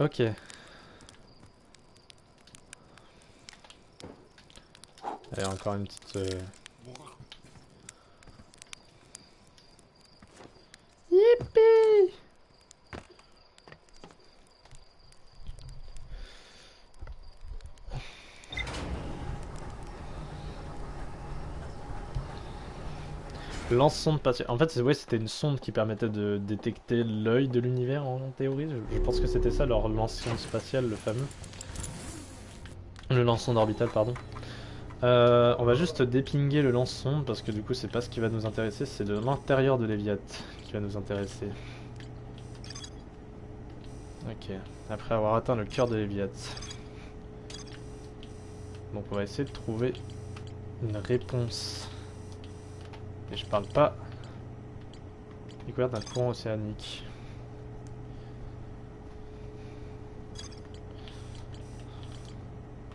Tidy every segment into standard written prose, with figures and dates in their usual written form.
Ok. Allez, encore une petite... Yippee! Lance-sonde spatiale. En fait, ouais, c'était une sonde qui permettait de détecter l'œil de l'univers en théorie. Je pense que c'était ça leur lance-sonde spatiale, le fameux. Le lance-sonde orbital, pardon. On va juste dépinguer le lance-sonde parce que du coup, c'est pas ce qui va nous intéresser, c'est de l'intérieur de l'Eviat qui va nous intéresser. Ok, après avoir atteint le cœur de l'Eviat. Donc on va essayer de trouver une réponse. Et je parle pas découverte d'un courant océanique.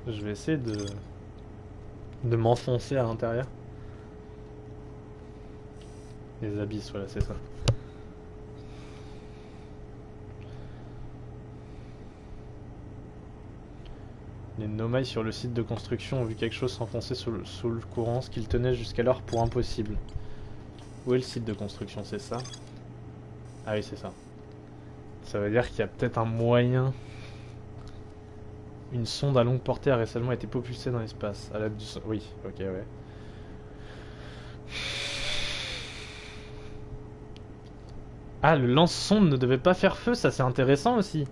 Je vais essayer de m'enfoncer à l'intérieur. Les abysses, voilà, c'est ça. Les Nomai sur le site de construction ont vu quelque chose s'enfoncer sous le courant, ce qu'ils tenaient jusqu'alors pour impossible. Où est le site de construction, c'est ça? Ah oui, c'est ça. Ça veut dire qu'il y a peut-être un moyen. Une sonde à longue portée a récemment été propulsée dans l'espace. À l'aide du son... Oui, ok, ouais. Ah, le lance-sonde ne devait pas faire feu, ça c'est intéressant aussi.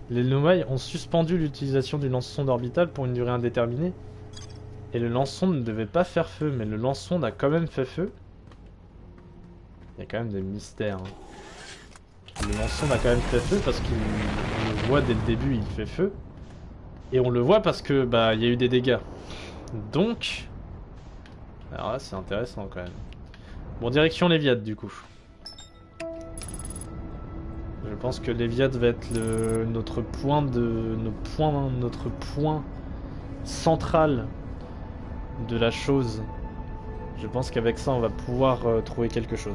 Les Nomai ont suspendu l'utilisation du lance-sonde orbital pour une durée indéterminée. Et le lance-sonde ne devait pas faire feu, mais le lance-sonde a quand même fait feu. Il y a quand même des mystères. Hein. Le lance-sonde a quand même fait feu parce qu'on le voit dès le début, il fait feu. Et on le voit parce que bah il y a eu des dégâts. Donc, alors là c'est intéressant quand même. Bon, direction l'Eviat du coup. Je pense que l'Eviat va être notre point central de la chose. Je pense qu'avec ça on va pouvoir trouver quelque chose.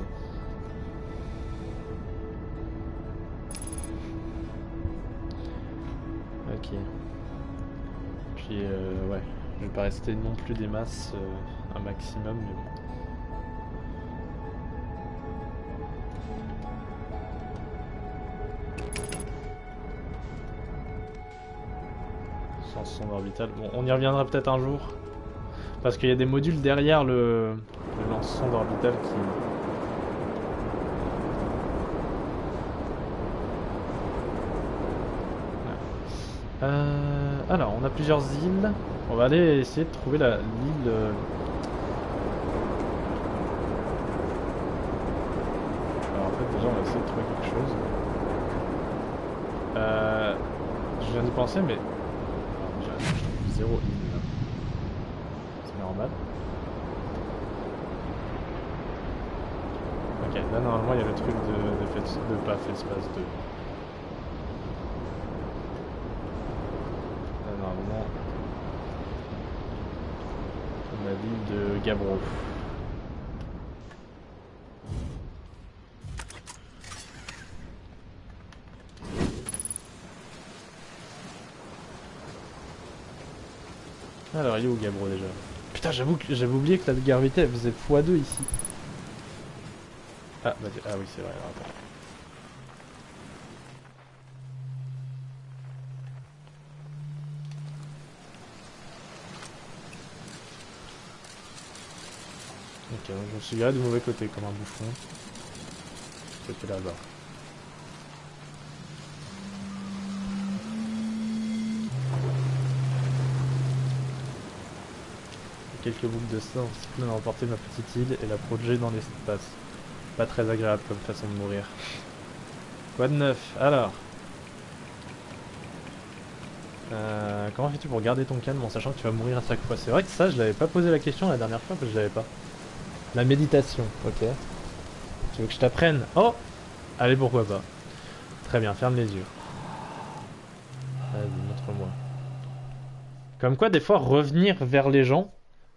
Ok. Puis ouais, je vais pas rester non plus des masses un maximum, mais bon. Sans sonde orbitale. Bon, on y reviendra peut-être un jour. Parce qu'il y a des modules derrière le lance-sonde orbital qui... Alors, on a plusieurs îles. On va aller essayer de trouver l'île... Alors en fait, déjà, on va essayer de trouver quelque chose. Je viens d'y penser, mais... Alors, déjà, je trouve zéro île, là. C'est normal. Ok, là, normalement, il y a le truc de PAF espace 2. Là, normalement... la ville de Gabro. Alors, il est où Gabro déjà? Putain, j'avais oublié que la gravité elle faisait x2 ici. Ah, bah, ah oui, c'est vrai, alors, attends. Ok, donc je me suis garé du mauvais côté comme un bouffon. C'était là-bas. Quelques boucles de sang ont emporté ma petite île et la projeter dans l'espace. Pas très agréable comme façon de mourir. Quoi de neuf? Alors. Comment fais-tu pour garder ton calme en sachant que tu vas mourir à chaque fois? C'est vrai que ça, je l'avais pas posé la question la dernière fois parce que je l'avais pas. La méditation, ok. Tu veux que je t'apprenne? Oh! Allez, pourquoi pas. Très bien, ferme les yeux. Vas-y, montre-moi. Comme quoi, des fois, revenir vers les gens,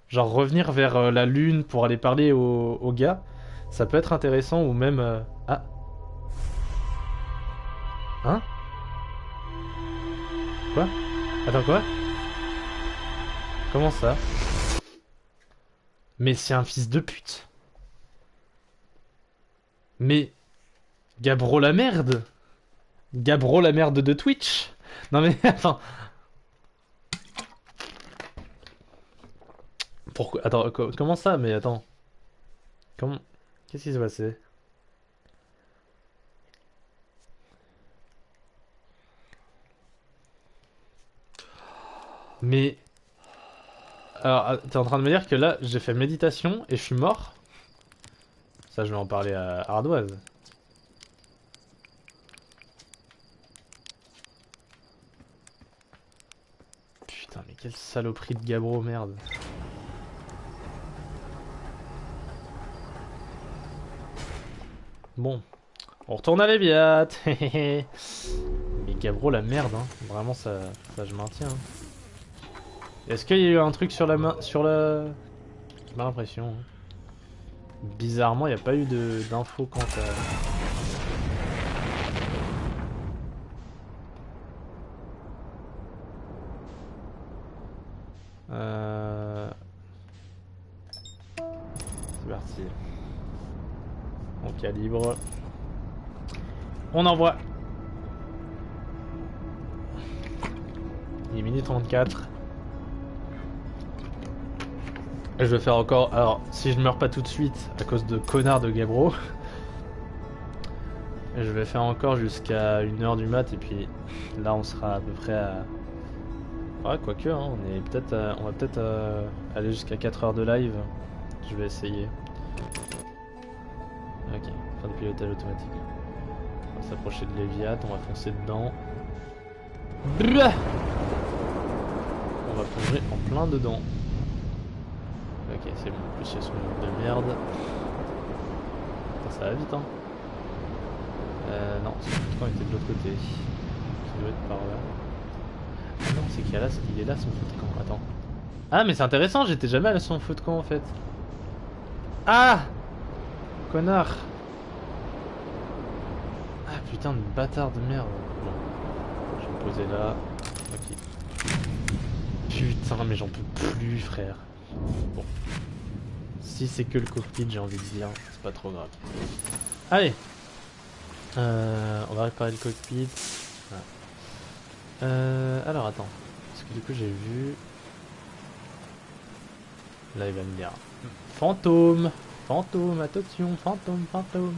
genre revenir vers la lune pour aller parler aux gars, ça peut être intéressant ou même... Ah. Hein? Quoi? Attends, quoi? Comment ça? Mais c'est un fils de pute. Mais... Gabro la merde. Gabro la merde de Twitch. Non mais attends. Pourquoi? Attends, comment ça? Mais attends. Comment... Qu'est-ce qui s'est passé? Mais... Alors, t'es en train de me dire que là, j'ai fait méditation et je suis mort? Ça, je vais en parler à Ardoise. Putain, mais quelle saloperie de Gabro, merde. Bon, on retourne à l'Eviat. Mais Gabro, la merde, hein. Vraiment, ça je maintiens. Hein. Est-ce qu'il y a eu un truc sur la main, sur la... J'ai pas l'impression. Hein. Bizarrement, il n'y a pas eu d'infos quant à... C'est parti. On calibre. On envoie. Il est minuit 34. Et je vais faire encore... Alors, si je meurs pas tout de suite, à cause de connards de Gabro, je vais faire encore jusqu'à 1h du mat, et puis là on sera à peu près à... Ouais, quoique, hein, on est peut-être, on va peut-être aller jusqu'à 4 heures de live. Je vais essayer. Ok, fin de pilotage automatique. On va s'approcher de l'Eviat, on va foncer dedans. Blah, on va plonger en plein dedans. Ok, c'est bon, en plus il y a son monde de merde. Putain, ça va vite, hein. Non, son feu de camp était de l'autre côté. Ça doit être par là. Ah non, c'est qu'il est là son feu de camp. Attends. Ah, mais c'est intéressant, j'étais jamais à son feu de camp en fait. Ah! Connard! Ah putain de bâtard de merde. Bon. Je vais me poser là. Ok. Putain, mais j'en peux plus, frère. Bon. Si c'est que le cockpit, j'ai envie de dire, c'est pas trop grave. Allez! On va réparer le cockpit. Voilà. Alors attends. Parce que du coup j'ai vu... Là il va me dire... Fantôme! Fantôme, attention, fantôme, fantôme.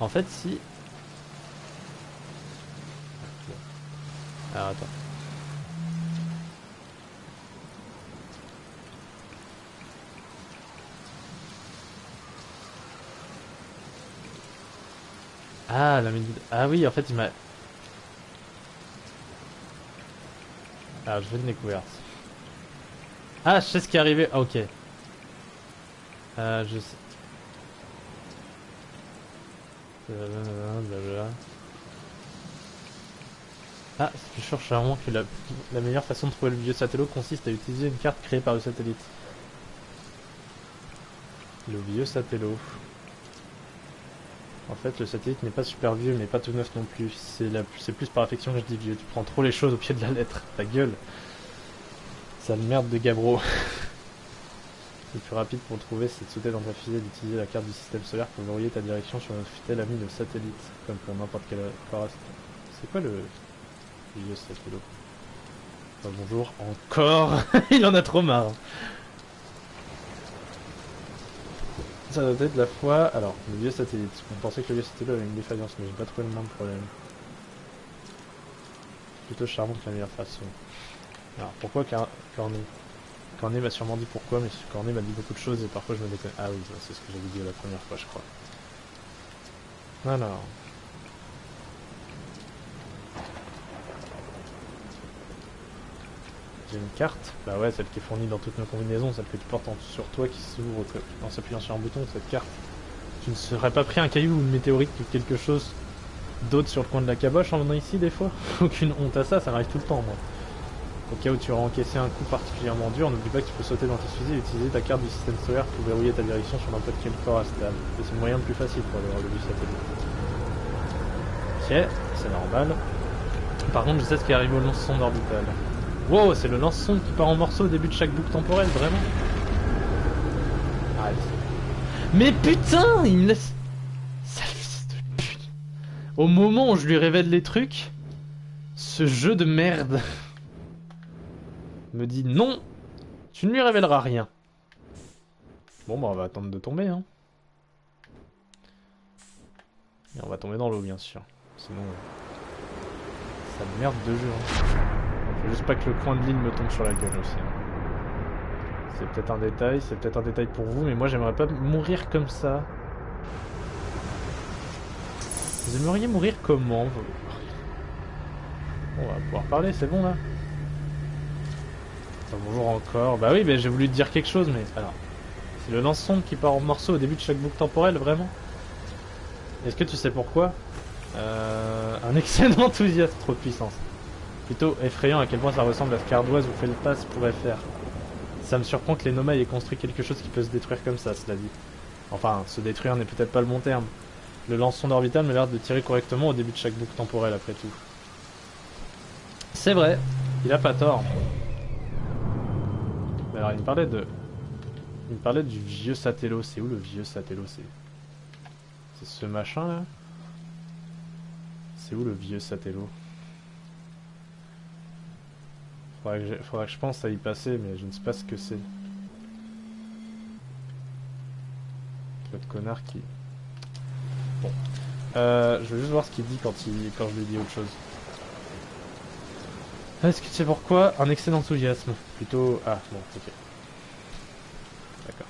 En fait si... Alors attends. Ah, la médite... Ah oui, en fait il m'a... Alors je veux une découverte. Ah, je sais ce qui est arrivé. Ah, ok. Je sais... Ah, c'est plus sûr charmant que la meilleure façon de trouver le vieux satellite consiste à utiliser une carte créée par le satellite. Le vieux satellite. En fait, le satellite n'est pas super vieux, mais pas tout neuf non plus. C'est plus par affection que je dis vieux. Tu prends trop les choses au pied de la lettre. Ta gueule. Sale merde de Gabro. Le plus rapide pour le trouver, c'est de sauter dans ta fusée et d'utiliser la carte du système solaire pour verrouiller ta direction sur notre fidèle ami le satellite, comme pour n'importe quel corps. C'est quoi le vieux satellite? Enfin, bonjour, encore. Il en a trop marre. Ça doit être la fois... Alors, le vieux satellite. On pensait que le vieux satellite avait une défaillance, mais j'ai pas trouvé le même problème. Plutôt charmant que la meilleure façon. Alors, pourquoi Cornet? Cornet m'a sûrement dit pourquoi, mais Cornet m'a dit beaucoup de choses et parfois je me déconne. Ah oui, c'est ce que j'avais dit la première fois, je crois. Alors... J'ai une carte, bah ouais, celle qui est fournie dans toutes nos combinaisons, celle que tu portes sur toi qui s'ouvre en s'appuyant sur un bouton, cette carte. Tu ne serais pas pris un caillou ou une météorite ou quelque chose d'autre sur le coin de la caboche en venant ici des fois? Aucune honte à ça, ça m'arrive tout le temps moi. Au cas où tu auras encaissé un coup particulièrement dur, n'oublie pas que tu peux sauter dans tes fusées et utiliser ta carte du système solaire pour verrouiller ta direction sur n'importe quel corps stable. C'est le moyen le plus facile pour aller voir le but satellite. Ok, c'est normal. Par contre, je sais ce qui arrive au lance-sonde orbital. Wow, c'est le lance-sonde qui part en morceaux au début de chaque boucle temporelle, vraiment. Arrête. Mais putain, il me laisse... Sale fils de pute. Au moment où je lui révèle les trucs, ce jeu de merde me dit non, tu ne lui révéleras rien. Bon, bah on va attendre de tomber, hein. Et on va tomber dans l'eau, bien sûr. Sinon... Ça me merde de jeu, hein. Faut juste pas que le coin de l'île me tombe sur la gueule aussi. Hein. C'est peut-être un détail pour vous, mais moi j'aimerais pas mourir comme ça. Vous aimeriez mourir comment vous? Bon, on va pouvoir parler, c'est bon là. Bonjour encore. Bah oui, bah, j'ai voulu te dire quelque chose, mais alors... C'est le lance-sonde qui part en morceaux au début de chaque boucle temporelle, vraiment? Est-ce que tu sais pourquoi? Un excès d'enthousiasme, trop de puissance. Plutôt effrayant à quel point ça ressemble à ce qu'Ardoise ou Felpas pourrait faire. Ça me surprend que les Nomai aient construit quelque chose qui peut se détruire comme ça, cela dit. Enfin, se détruire n'est peut-être pas le bon terme. Le lance-sonde orbital m'a l'air de tirer correctement au début de chaque boucle temporelle, après tout. C'est vrai, il a pas tort. Mais alors, il me parlait du vieux Satello. C'est où le vieux Satello? C'est ce machin là? C'est où le vieux Satello? Faudra que je pense à y passer, mais je ne sais pas ce que c'est. L'autre connard qui... Bon. Je veux juste voir ce qu'il dit quand je lui dis autre chose. Est-ce que tu sais pourquoi? Un excès d'enthousiasme. Plutôt... Ah, bon, ok. D'accord.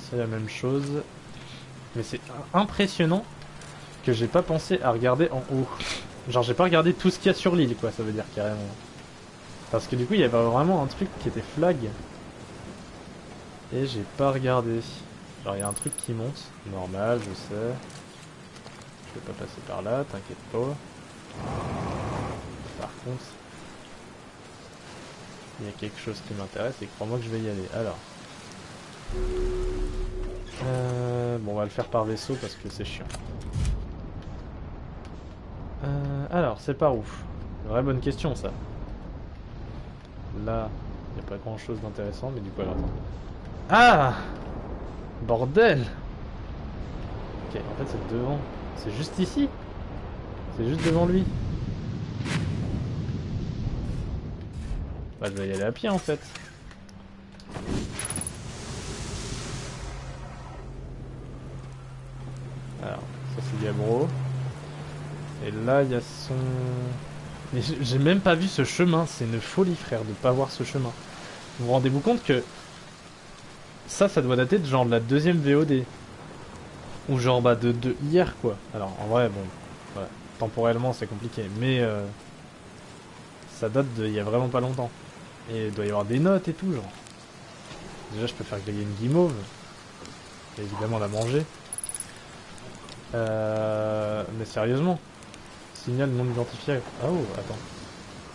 C'est la même chose. Mais c'est impressionnant que j'ai pas pensé à regarder en haut. Genre j'ai pas regardé tout ce qu'il y a sur l'île, quoi, ça veut dire carrément. Parce que du coup il y avait vraiment un truc qui était flag. Et j'ai pas regardé. Genre il y a un truc qui monte. Normal, je sais. Je vais pas passer par là, t'inquiète pas. Par contre, il y a quelque chose qui m'intéresse et crois-moi que je vais y aller. Alors. Bon, on va le faire par vaisseau parce que c'est chiant. Alors, c'est par où? Vraie bonne question, ça. Là, il n'y a pas grand chose d'intéressant, mais du coup, alors attends. Ah! Bordel! Ok, en fait, c'est devant. C'est juste ici? C'est juste devant lui. Bah, je vais y aller à pied, en fait. Alors, ça c'est Gabro. Et là, il y a son... Mais j'ai même pas vu ce chemin. C'est une folie, frère, de pas voir ce chemin. Vous vous rendez-vous compte que... Ça doit dater de genre de la deuxième VOD. Ou genre bah de hier, quoi. Alors, en vrai, bon... Voilà. Temporellement, c'est compliqué. Mais... ça date de il y a vraiment pas longtemps. Et il doit y avoir des notes et tout, genre. Déjà, je peux faire griller une guimauve. Et évidemment, la manger. Mais sérieusement, signal non identifié. Ah oh, attends.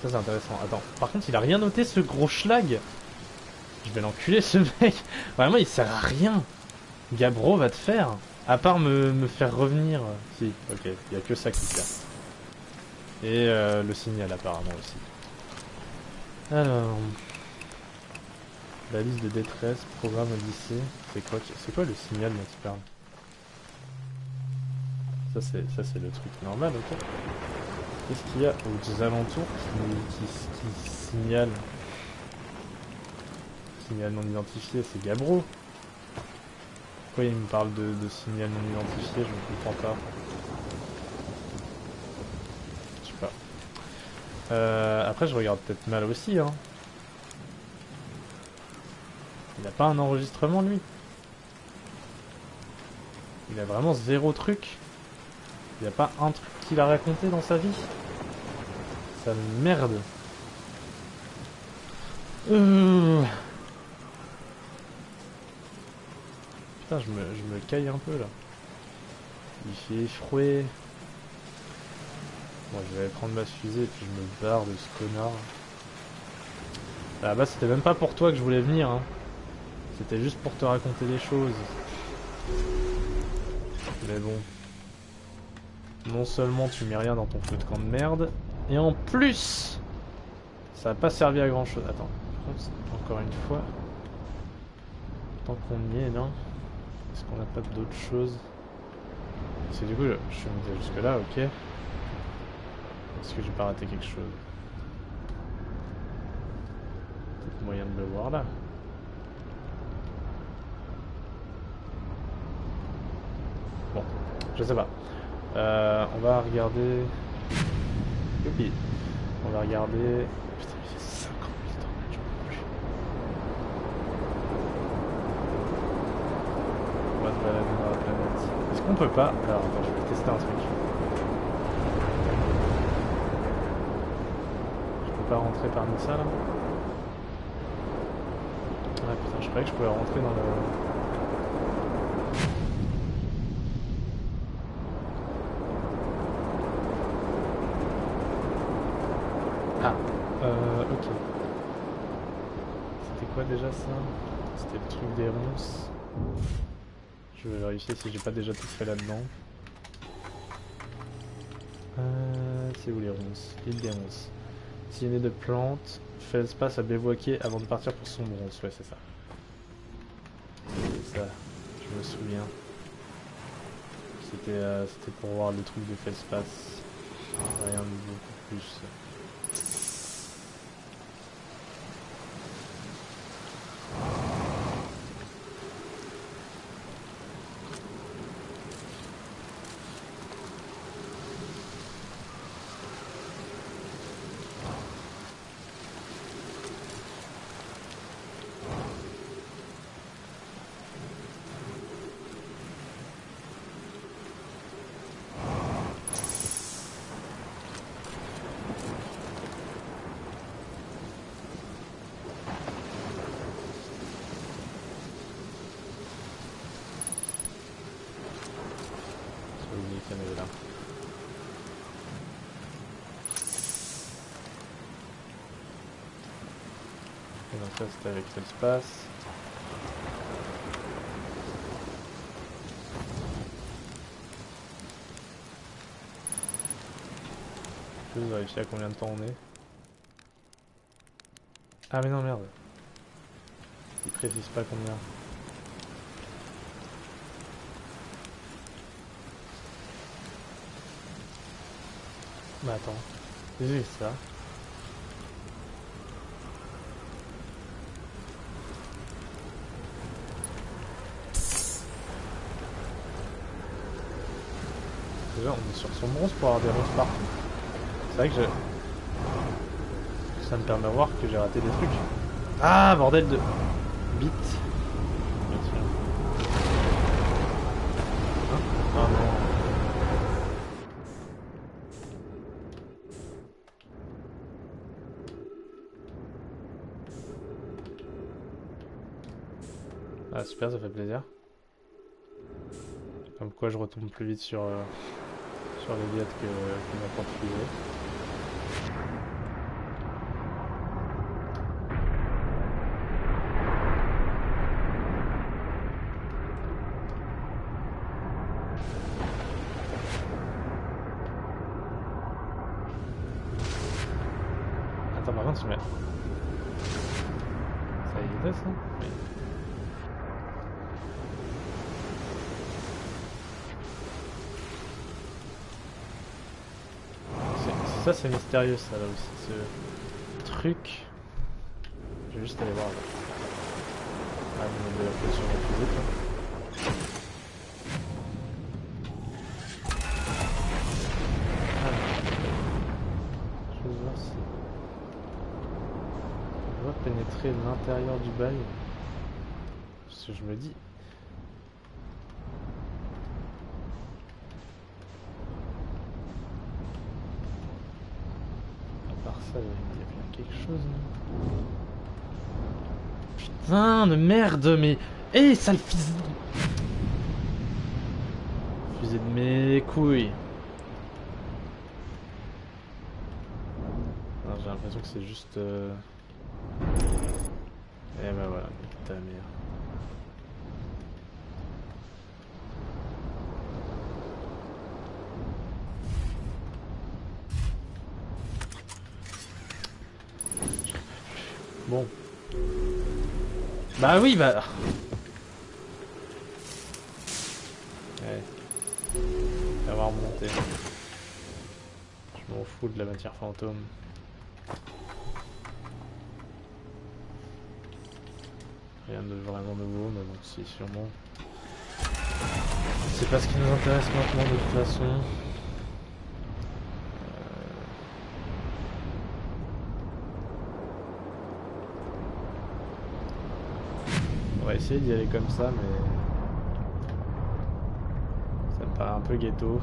Ça c'est intéressant. Attends. Par contre, il a rien noté ce gros schlag. Je vais l'enculer ce mec. Vraiment, il sert à rien. Gabro va te faire. À part me faire revenir. Si, ok. Il y a que ça qui sert. Et le signal apparemment aussi. Alors. La liste de détresse, programme Odyssée. C'est quoi le signal dont il parle? Ça c'est le truc normal, ok. Qu'est-ce qu'il y a aux alentours qui signale? Signal non identifié, c'est Gabro. Pourquoi il me parle de signal non identifié? Je ne comprends pas. Je sais pas. Après je regarde peut-être mal aussi, hein. Il a pas un enregistrement lui? Il a vraiment zéro truc? Il n'y a pas un truc qu'il a raconté dans sa vie? Ça me merde. Putain, je me caille un peu là. Il fait frouet. Bon, je vais prendre ma fusée et puis je me barre de ce connard. À la base, c'était même pas pour toi que je voulais venir, hein. C'était juste pour te raconter des choses. Mais bon. Non seulement tu mets rien dans ton feu de camp de merde, et en plus, ça va pas servi à grand chose. Attends, par contre, encore une fois, tant qu'on y est, non? Est-ce qu'on n'a pas d'autres choses? Parce que du coup, je suis monté jusque là, ok. Est-ce que j'ai pas raté quelque chose? Peut-être moyen de le voir là. Bon, je sais pas. On va regarder... Youpi. On va regarder... Putain, il fait 50 000 tornades, j'en peux plus. On va se balader dans la planète. Est-ce qu'on peut pas... Alors, attends, je vais tester un truc. Je peux pas rentrer parmi ça, là? Ah putain, je croyais que je pouvais rentrer dans le... Ok. C'était quoi déjà ça? C'était le truc des ronces. Je vais vérifier si j'ai pas déjà tout fait là-dedans. C'est où les ronces? L'île des ronces. S'il y a de plantes, fais l'espace à bivouaquer avant de partir pour son bronze. Ouais, c'est ça. C'est ça, je me souviens. C'était pour voir le truc de Feldspace. Rien de beaucoup plus. Là. Et donc ça c'était avec l'espace. Je vais vérifier à combien de temps on est. Ah mais non merde. Il précise pas combien. Bah attends, j'ai ça. Déjà on est sur son bronze pour avoir des ronces partout. C'est vrai que ça me permet de voir que j'ai raté des trucs. Ah bordel de bits. Hein? Ah non. Ah super, ça fait plaisir. Comme quoi je retombe plus vite sur les viettes que n'importe qui. Attends par contre, mais... Ça y est ça? Oui. Ça c'est mystérieux ça là aussi, ce truc. Je vais juste aller voir là. Ah, il me met de la pression plus vite là. Je vais voir si on doit pénétrer l'intérieur du bail. Parce que je me dis... Il y a bien quelque chose. Putain de merde, mais... Eh, sale fils... Fusée de mes couilles. J'ai l'impression que c'est juste... Eh ben voilà, ta mère. Bon. Bah oui, bah... Ouais. Ça va remonter. Je m'en fous de la matière fantôme. Rien de vraiment nouveau, mais bon, si, sûrement. C'est pas ce qui nous intéresse maintenant de toute façon. On va essayer d'y aller comme ça, mais... ça me paraît un peu ghetto.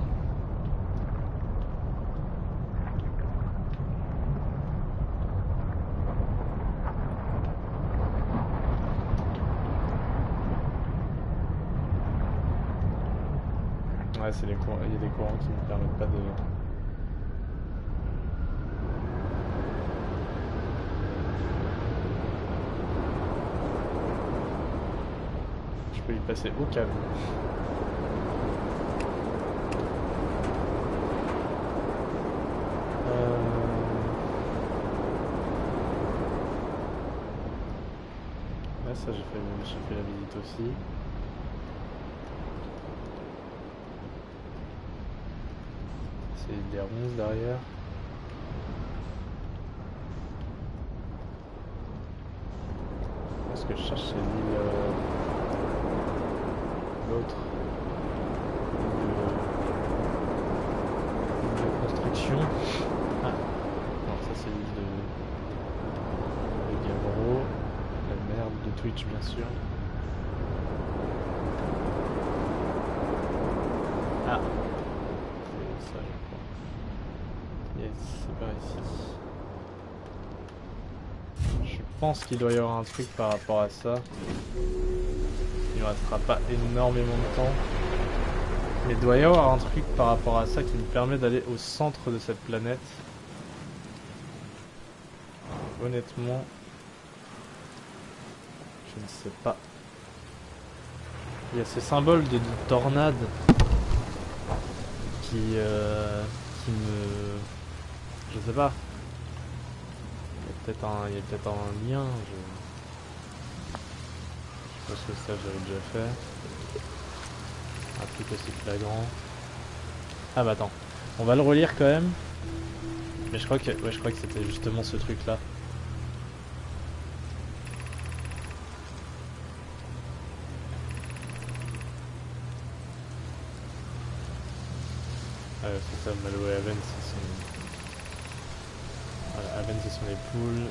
Ouais, c'est les courants, il y a des courants qui me permettent pas de... Je peux y passer au calme. Là, ça j'ai fait la visite aussi. C'est des ronces derrière. Ce que je cherche, c'est l'île... l'autre. L'île de construction. Ah. Non, ça c'est l'île de Gamero. La merde de Twitch, bien sûr. Ah. C'est ça, je crois. Yes, c'est par ici. Je pense qu'il doit y avoir un truc par rapport à ça. Il ne restera pas énormément de temps. Mais il doit y avoir un truc par rapport à ça qui me permet d'aller au centre de cette planète. Honnêtement, je ne sais pas. Il y a ces symboles de tornade qui me... Je sais pas. Il y a peut-être un lien. Je pense que ça j'avais déjà fait. Un truc aussi flagrant. Ah bah attends, on va le relire quand même. Mais je crois que, ouais, je crois que c'était justement ce truc là. C'est ça, Malo et Aven, ce sont... Voilà, Aven ce sont les poules.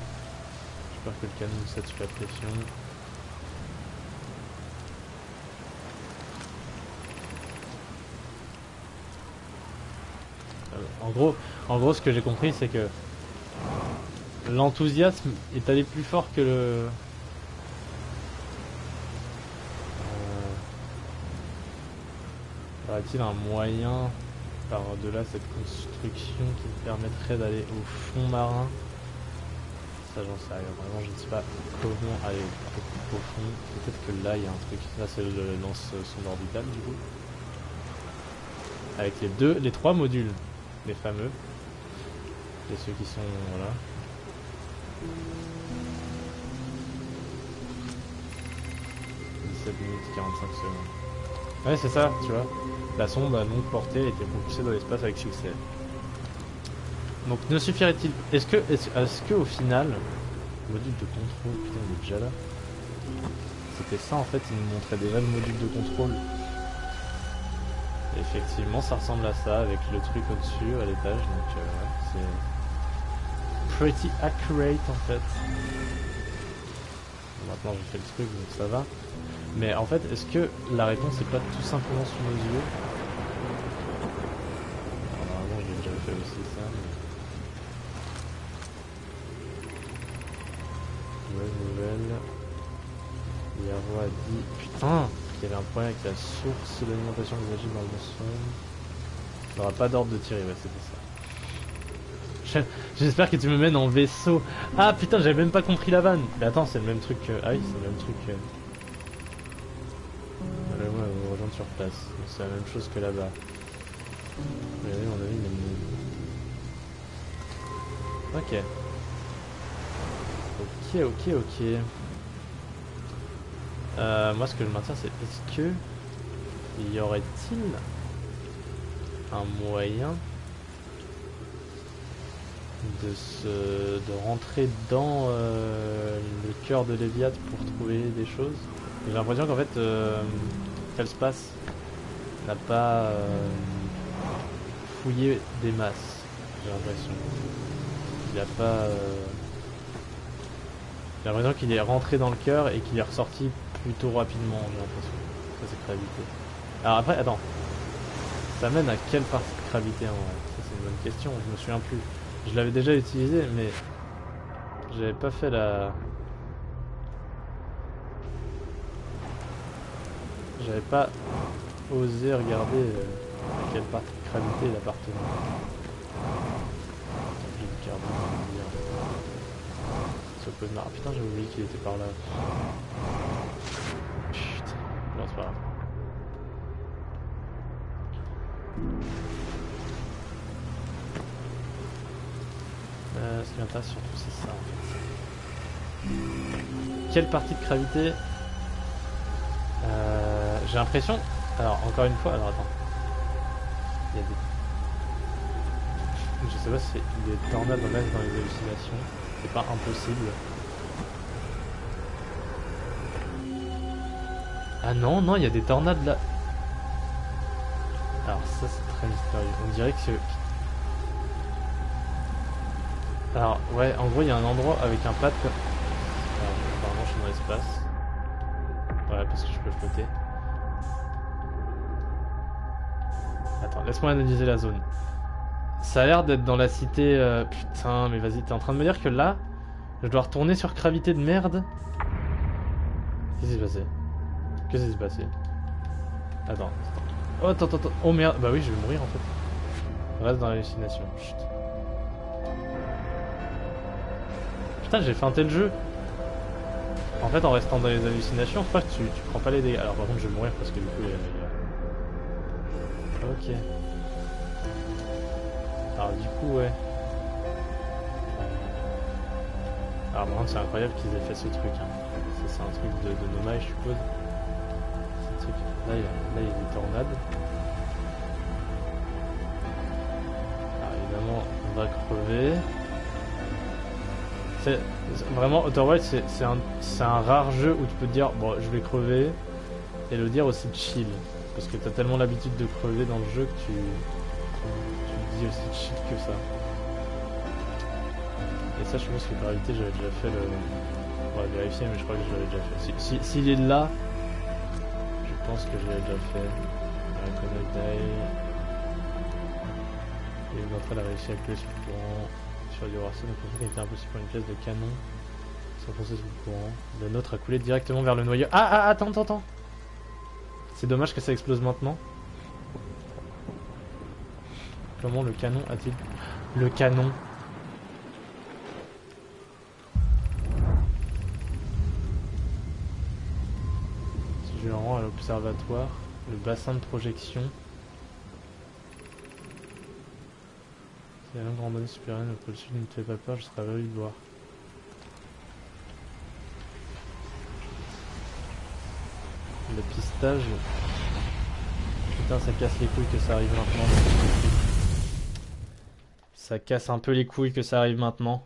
J'espère que le canon satue la pression. En gros, ce que j'ai compris, c'est que l'enthousiasme est allé plus fort que le... Y aurait-il un moyen par-delà cette construction qui me permettrait d'aller au fond marin? Ça, j'en sais rien. Vraiment, je ne sais pas comment aller au profond. Peut-être que là, il y a un truc. Là, c'est le lance-sonde orbital, du coup. Avec les trois modules. Les fameux. Et ceux qui sont... Voilà. « 17 minutes 45 secondes. Ouais, c'est ça, tu vois. La sonde à longue portée a été propulsée dans l'espace avec succès. Donc, ne suffirait-il... Est-ce que au final... Module de contrôle... Putain, il est déjà là. C'était ça, en fait, il nous montrait déjà le module de contrôle. Et effectivement, ça ressemble à ça, avec le truc au-dessus, à l'étage, donc ouais, c'est... Pretty accurate, en fait. Bon, maintenant, j'ai fait le truc, donc ça va. Mais en fait, est-ce que la réponse est pas tout simplement sous nos yeux? Normalement, j'ai déjà fait aussi ça. Mais... Nouvelle. Yaro a dit... Putain, qu'il y avait un problème avec la source d'alimentation des agiles dans le sonde. Il n'y aura pas d'ordre de tirer, ouais, c'était ça. J'espère que tu me mènes en vaisseau. Ah putain, j'avais même pas compris la vanne. Mais attends, c'est le même truc que... Ah oui, c'est le même truc que... Là, ouais, on va rejoindre sur place. C'est la même chose que là-bas. Mais oui, on a vu, mais... Ok. Ok. ok. Moi ce que je maintiens c'est est-ce que y aurait-il un moyen de rentrer dans le cœur de l'Eliade pour trouver des choses? J'ai l'impression qu'en fait Feldspath n'a pas fouillé des masses, j'ai l'impression. Il a pas j'ai l'impression qu'il est rentré dans le cœur et qu'il est ressorti plutôt rapidement, j'ai l'impression. Ça c'est gravité. Alors après, attends. Ça mène à quelle partie de gravité en vrai? Ça c'est une bonne question, je me souviens plus. Je l'avais déjà utilisé mais j'avais pas fait la... J'avais pas osé regarder à quelle partie de gravité il appartenait. J'ai le carbone à me dire. Ce connard. Ah putain, j'ai oublié qu'il était par là. Putain. Bon, c'est pas grave. Ce qui m'intéresse surtout, c'est ça en fait. Quelle partie de gravité j'ai l'impression... Alors, encore une fois, alors attends. Il y a des... Je sais pas si des tornades restent dans les hallucinations. C'est pas impossible. Ah non, non, il y a des tornades là. Alors ça c'est très mystérieux. On dirait que c'est... Alors ouais, en gros il y a un endroit avec un pad comme... Alors apparemment je suis dans l'espace. Ouais, parce que je peux flotter. Attends, laisse-moi analyser la zone. Ça a l'air d'être dans la cité... Putain, mais vas-y, t'es en train de me dire que là, je dois retourner sur gravité de merde? Qu'est-ce qui s'est passé? Qu'est-ce qui s'est passé? Attends. Oh, attends. Oh merde, bah oui, je vais mourir en fait. Reste dans l'hallucination. Chut. Putain, j'ai feinté le jeu. En fait, en restant dans les hallucinations, je crois que tu prends pas les dégâts. Alors par contre, je vais mourir parce que du coup, il y a... Ok. Alors du coup, ouais. Alors par contre, c'est incroyable qu'ils aient fait ce truc. Hein. Ça, c'est un truc de Nomai, je suppose. Ce truc. Là, il y a des tornades. Alors évidemment, on va crever. Vraiment, Outer Wilds, c'est un rare jeu où tu peux te dire, bon, je vais crever, et le dire aussi chill. Parce que t'as tellement l'habitude de crever dans le jeu que tu te dis aussi chill que ça. Et ça, je pense que gravité, j'avais déjà fait le... On va vérifier, mais je crois que je l'avais déjà fait. S'il est là, je pense que je l'avais déjà fait. Connect Die. Et une entrée, elle a réussi à appuyer sur le courant. Sur du Racine, donc il était impossible pour une pièce de canon s'enfoncer sous le courant. Le nôtre a coulé directement vers le noyau. Ah, attends. C'est dommage que ça explose maintenant. Comment le canon a-t-il... Le canon. Si je le rends à l'observatoire, le bassin de projection. Si la longue randonnée supérieure au pôle sud ne te fait pas peur, je serais ravi de voir. Le pistage. Putain, ça casse les couilles que ça arrive maintenant. Ça casse un peu les couilles que ça arrive maintenant.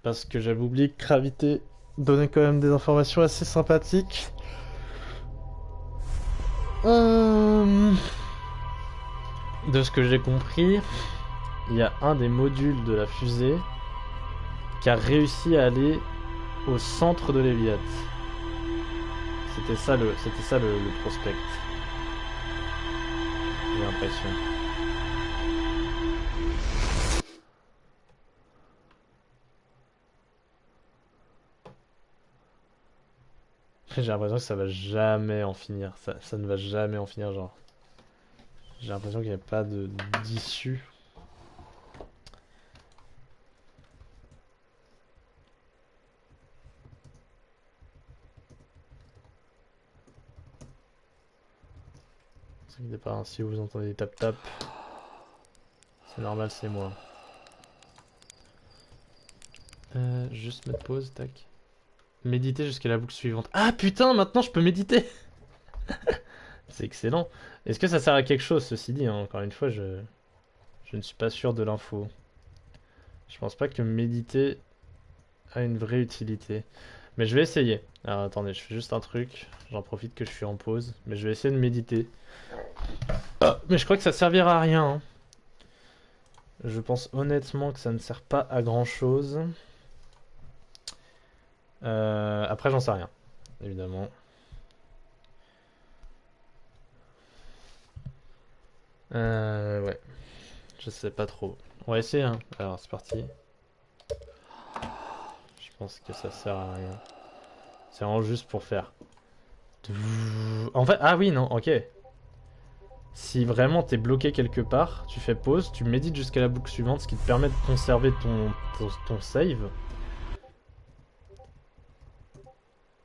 Parce que j'avais oublié que Gravité donnait quand même des informations assez sympathiques. De ce que j'ai compris, il y a un des modules de la fusée qui a réussi à aller au centre de l'Eliade. C'était ça le prospect. J'ai l'impression. J'ai l'impression que ça va jamais en finir. Ça ne va jamais en finir, genre. J'ai l'impression qu'il n'y a pas d'issue. Si vous entendez des tap-tap, c'est normal, c'est moi. Juste mettre pause, tac. Méditer jusqu'à la boucle suivante. Ah putain, maintenant je peux méditer. C'est excellent. Est-ce que ça sert à quelque chose, ceci dit, hein, encore une fois, je ne suis pas sûr de l'info. Je pense pas que méditer a une vraie utilité. Mais je vais essayer. Alors attendez, je fais juste un truc. J'en profite que je suis en pause. Mais je vais essayer de méditer. Ah, mais je crois que ça servira à rien, hein. Je pense honnêtement que ça ne sert pas à grand chose. Après, j'en sais rien, évidemment. Ouais, je sais pas trop. On va essayer, hein. Alors, c'est parti. Je pense que ça sert à rien. C'est vraiment juste pour faire. En fait, ah oui, non, ok. Si vraiment t'es bloqué quelque part, tu fais pause, tu médites jusqu'à la boucle suivante, ce qui te permet de conserver ton save.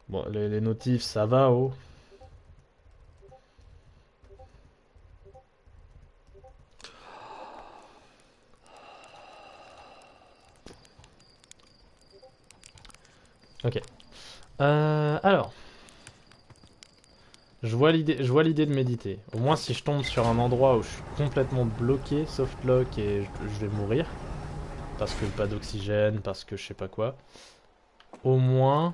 Bon, les notifs, ça va, oh. Ok. Alors. Je vois l'idée de méditer. Au moins, si je tombe sur un endroit où je suis complètement bloqué, softlock, et je vais mourir. Parce que pas d'oxygène, parce que je sais pas quoi. Au moins,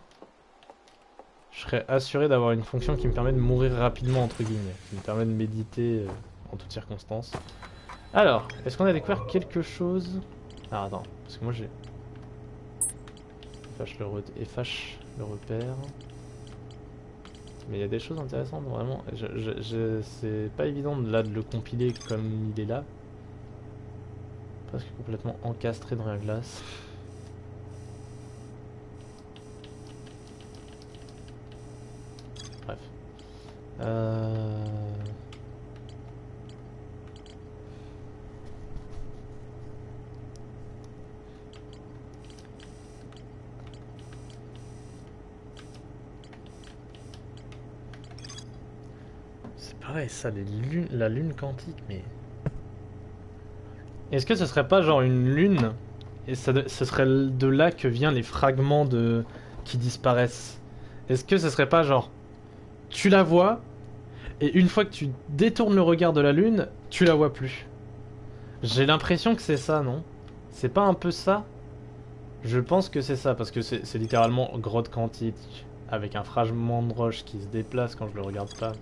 je serais assuré d'avoir une fonction qui me permet de mourir rapidement, entre guillemets. Qui me permet de méditer en toutes circonstances. Alors, est-ce qu'on a découvert quelque chose? Ah, attends, parce que moi j'ai... Efface le repère. Mais il y a des choses intéressantes, vraiment. C'est pas évident là de le compiler comme il est là. Presque complètement encastré dans la glace. Bref. C'est pareil ça, la lune quantique, mais... Est-ce que ce serait pas genre une lune et ce serait de là que viennent les fragments qui disparaissent? Est-ce que ce serait pas genre tu la vois et une fois que tu détournes le regard de la lune, tu la vois plus? J'ai l'impression que c'est ça, non? C'est pas un peu ça? Je pense que c'est ça parce que c'est littéralement grotte quantique avec un fragment de roche qui se déplace quand je le regarde pas.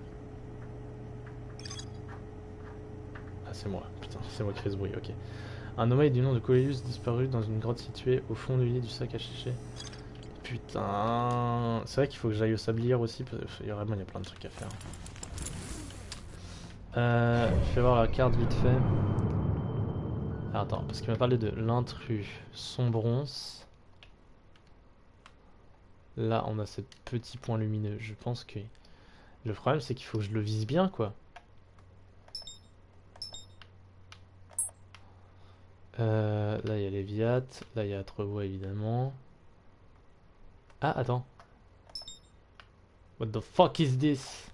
Ah c'est moi, putain, c'est moi qui fais ce bruit, ok. Un nomaï du nom de Coelius disparu dans une grotte située au fond du lit du sac à chicher. Putain, c'est vrai qu'il faut que j'aille au sablière aussi, parce qu'il y a plein de trucs à faire. Je vais voir la carte vite fait. Ah, attends, parce qu'il m'a parlé de l'intrus sombronce. Là, on a ce petit point lumineux. Je pense que le problème, c'est qu'il faut que je le vise bien, quoi. Là, il y a les Viat. Là, il y a Atrevois, évidemment. Ah, attends. What the fuck is this?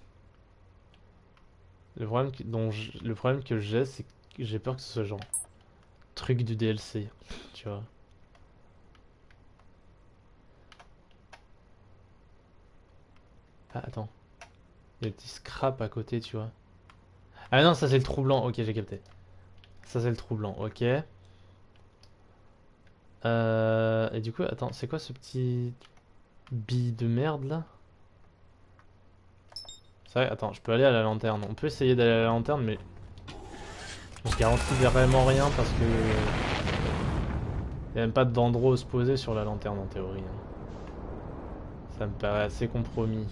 Le problème que j'ai, c'est que j'ai peur que ce soit genre truc du DLC, tu vois. Ah, attends. Il y a le petit scrap à côté, tu vois. Ah non, ça c'est le trou blanc. Ok, j'ai capté. Ça c'est le trou blanc, ok. Et du coup, attends, c'est quoi ce petit bille de merde là? C'est vrai, attends, je peux aller à la lanterne. On peut essayer d'aller à la lanterne, mais je garantis vraiment rien parce que il n'y a même pas d'endroit où se poser sur la lanterne en théorie, hein. Ça me paraît assez compromis.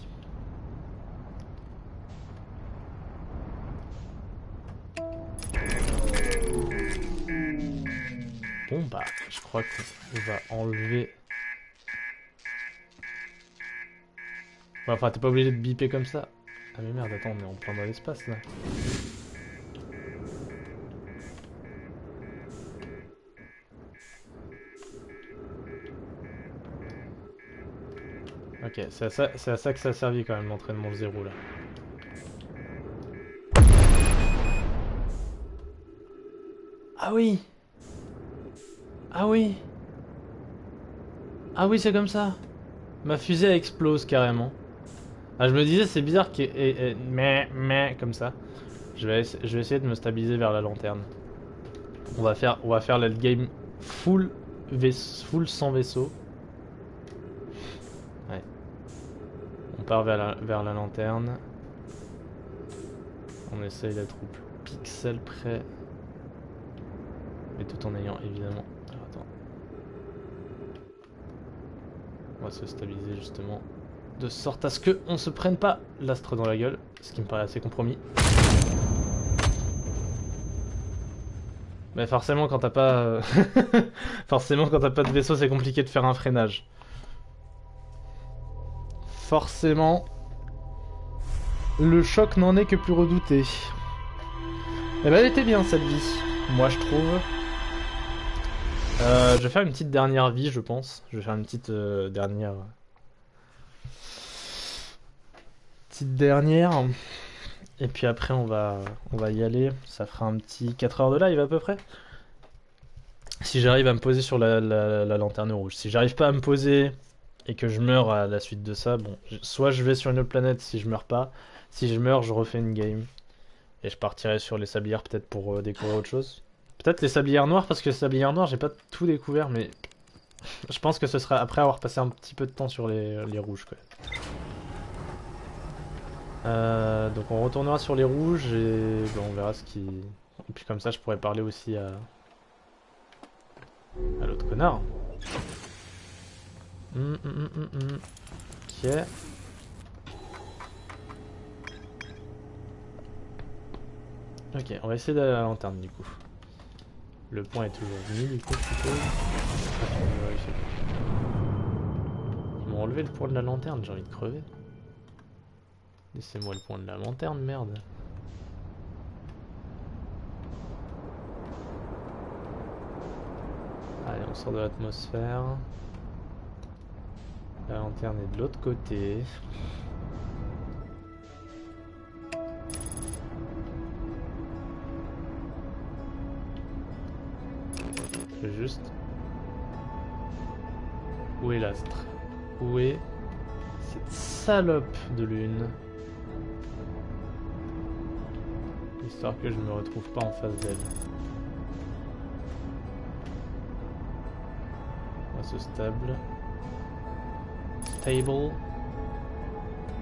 Bon bah, je crois qu'on va enlever... Ouais, enfin, t'es pas obligé de biper comme ça. Ah mais merde, attends, on est en plein dans l'espace là. Ok, c'est à ça que ça a servi quand même l'entraînement 0 là. Ah oui! Ah oui! Ah oui, c'est comme ça. Ma fusée elle explose carrément. Ah, je me disais, c'est bizarre qu'il y ait... mais, comme ça. Je vais essayer de me stabiliser vers la lanterne. On va faire le game full, full sans vaisseau. Ouais. On part vers la lanterne. On essaye d'être au plus pixel près. Mais tout en ayant évidemment... Alors, attends. On va se stabiliser justement. De sorte à ce qu'on se prenne pas l'astre dans la gueule. Ce qui me paraît assez compromis. Mais forcément quand t'as pas... forcément quand t'as pas de vaisseau c'est compliqué de faire un freinage. Forcément... Le choc n'en est que plus redouté. Eh ben elle était bien cette vie, moi je trouve. Je vais faire une petite dernière vie je pense. Je vais faire une petite dernière... Petite dernière. Et puis après on va y aller. Ça fera un petit 4 heures de live à peu près. Si j'arrive à me poser sur la lanterne rouge. Si j'arrive pas à me poser et que je meurs à la suite de ça, bon, soit je vais sur une autre planète si je meurs pas. Si je meurs, je refais une game. Et je partirai sur les sablières peut-être pour découvrir autre chose. Peut-être les sablières noires parce que les sablières noires, j'ai pas tout découvert, mais je pense que ce sera après avoir passé un petit peu de temps sur les rouges, quoi. Donc on retournera sur les rouges et ben, on verra ce qui... Et puis comme ça je pourrais parler aussi à l'autre connard. Ok. Ok, on va essayer d'aller à la lanterne du coup. Le point est toujours mis du coup, je suppose. Ils m'ont enlevé le point de la lanterne, j'ai envie de crever. Laissez-moi le point de la lanterne, merde. Allez, on sort de l'atmosphère. La lanterne est de l'autre côté. Je vais juste... Où est l'astre? Où est cette salope de lune? Histoire que je me retrouve pas en face d'elle. On va se stable. Stable.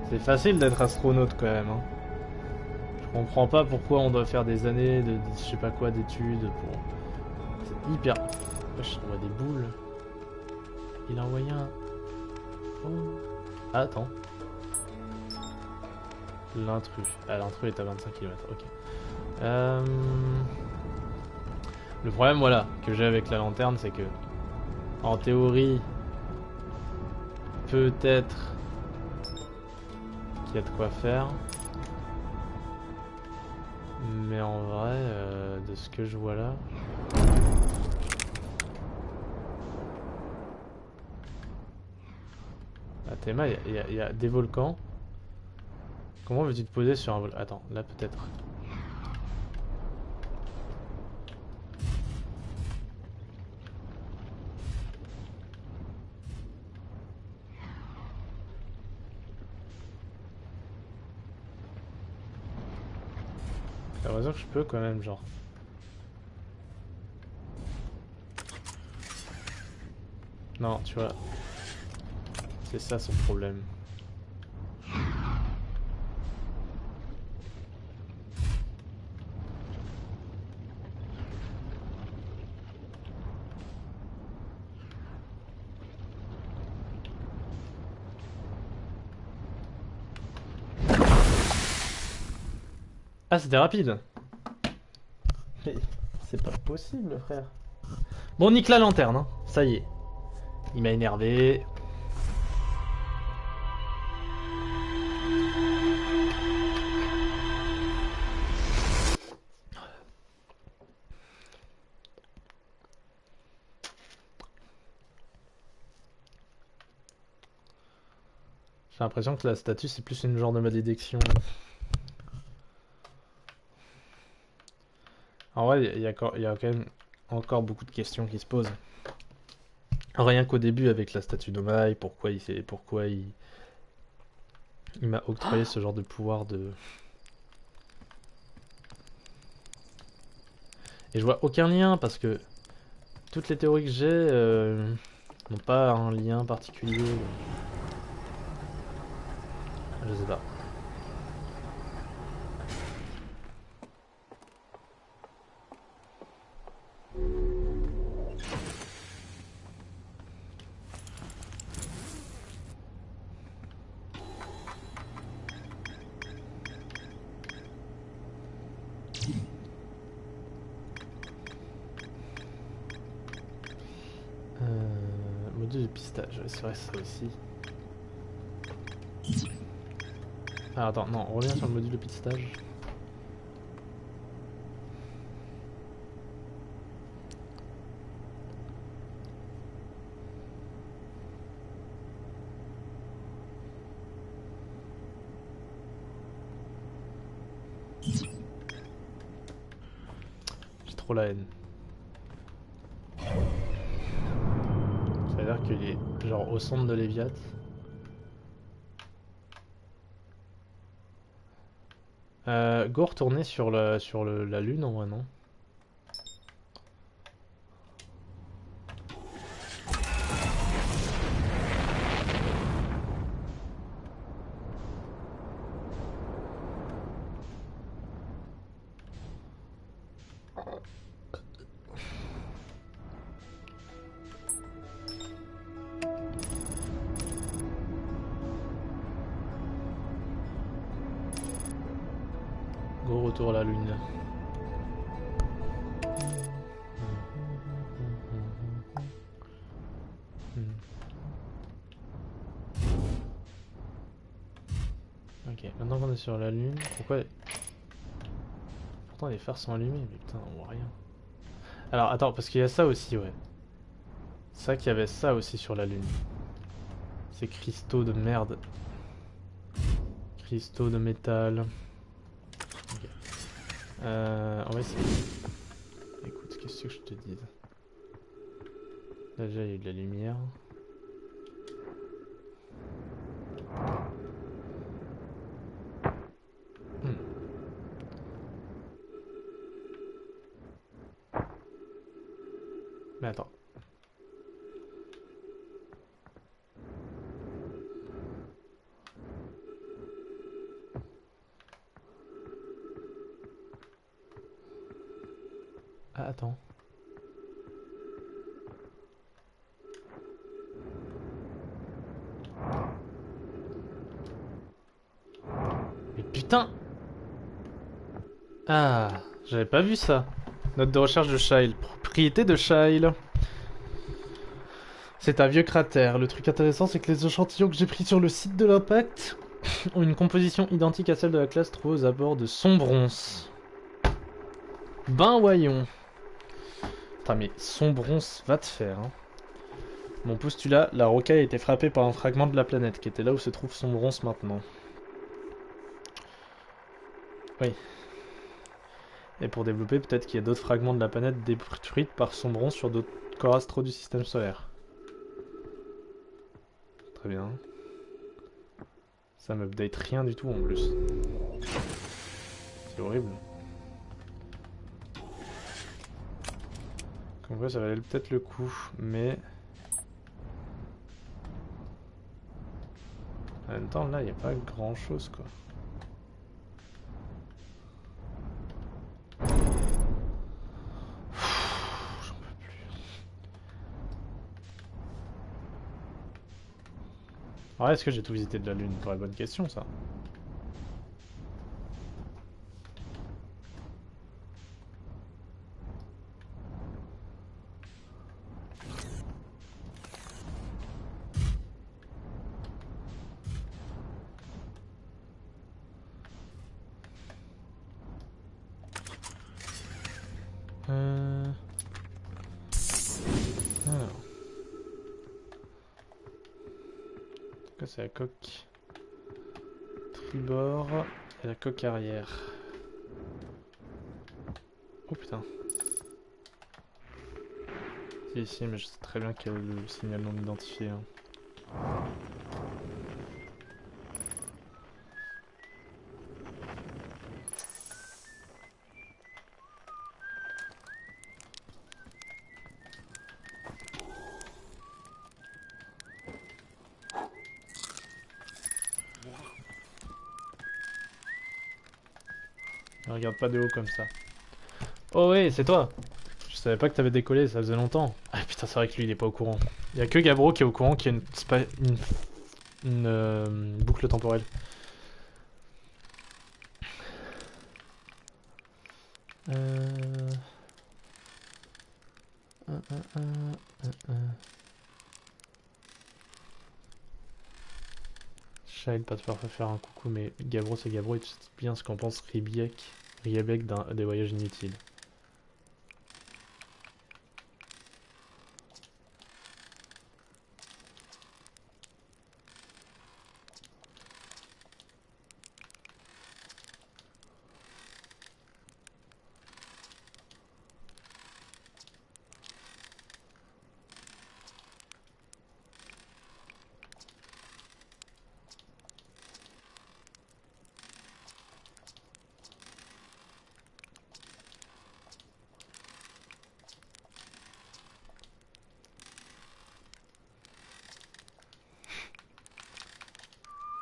C'est facile d'être astronaute quand même. Hein. Je comprends pas pourquoi on doit faire des années de je sais pas quoi d'études pour... C'est hyper... Wesh, on voit des boules. Il a envoyé un... Oh. Ah, attends. L'intrus. Ah, l'intrus est à 25 km, ok. Le problème, voilà, que j'ai avec la lanterne, c'est que... En théorie... Peut-être... Qu'il y a de quoi faire. Mais en vrai, de ce que je vois là... À Théma, il y a des volcans. Comment veux-tu te poser sur un volcan? Attends, là peut-être. J'ai l'impression que je peux quand même, genre. Non, tu vois. C'est ça son problème. Ah, c'était rapide. Mais c'est pas possible, frère. Bon, on nique la lanterne, hein. Ça y est. Il m'a énervé. J'ai l'impression que la statue c'est plus une genre de malédiction. En vrai, il y a quand même encore beaucoup de questions qui se posent. Rien qu'au début avec la statue d'Omaï, pourquoi il m'a octroyé ce genre de pouvoir de... Et je vois aucun lien parce que toutes les théories que j'ai n'ont pas un lien particulier. Je sais pas. Module de pistage, ouais, c'est vrai ça aussi. Ah attends, non, on revient sur le module de pistage. J'ai trop la haine. Ça veut dire qu'il est genre au centre de l'Eviat. Go retourner sur la lune en vrai, non? Go retour à la lune. Ok, maintenant qu'on est sur la lune, pourquoi... Pourtant les phares sont allumés, mais putain, on voit rien. Alors attends, parce qu'il y a ça aussi, ouais. C'est vrai qu'il y avait ça aussi sur la lune. Ces cristaux de merde. Cristaux de métal. Ok. On va essayer. Écoute, qu'est-ce que je te dis? Là déjà il y a eu de la lumière. Mais attends. Ah, attends. Mais putain! Ah, j'avais pas vu ça. Note de recherche de Shyle. Propriété de Shyle. C'est un vieux cratère. Le truc intéressant, c'est que les échantillons que j'ai pris sur le site de l'impact ont une composition identique à celle de la classe trouvée aux abords de Sombrons. Ben voyons. Putain, mais Sombrons va te faire. Hein. Mon postulat, la rocaille a été frappée par un fragment de la planète, qui était là où se trouve Sombrons maintenant. Oui. Et pour développer, peut-être qu'il y a d'autres fragments de la planète détruits par Sombrons sur d'autres corps astraux du système solaire. Très bien. Ça m'update rien du tout en plus. C'est horrible. Comme quoi ça valait peut-être le coup, mais... En même temps là il n'y a pas grand chose quoi. J'en peux plus. Alors est-ce que j'ai tout visité de la Lune? Vraie bonne question ça. Alors. En tout cas c'est la coque tribord et la coque arrière. Oh putain. Si, mais je sais très bien quel est le signal non identifié. Hein. Ne regarde pas de haut comme ça. Oh ouais, c'est toi! Je savais pas que t'avais décollé, ça faisait longtemps. Ah putain, c'est vrai que lui il est pas au courant. Il y a que Gabro qui est au courant qu'il y a une boucle temporelle. Euh... euh, euh, euh, euh. Child, pas de faire un coucou, mais Gabro c'est Gabro et tu sais bien ce qu'en pense Riebek des voyages inutiles.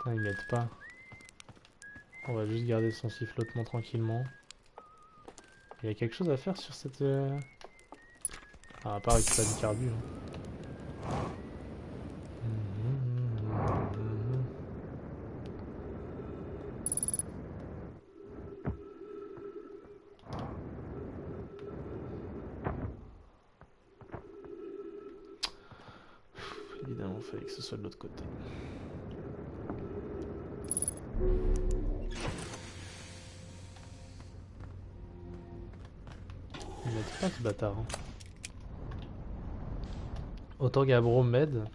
Putain, il m'aide pas. On va juste garder son sifflotement tranquillement. Il y a quelque chose à faire sur cette... Ah, à part récupérer du carbu. Hein. Évidemment, il fallait que ce soit de l'autre côté. Il m'aide pas ce bâtard. Hein. Autant Gabro m'aide.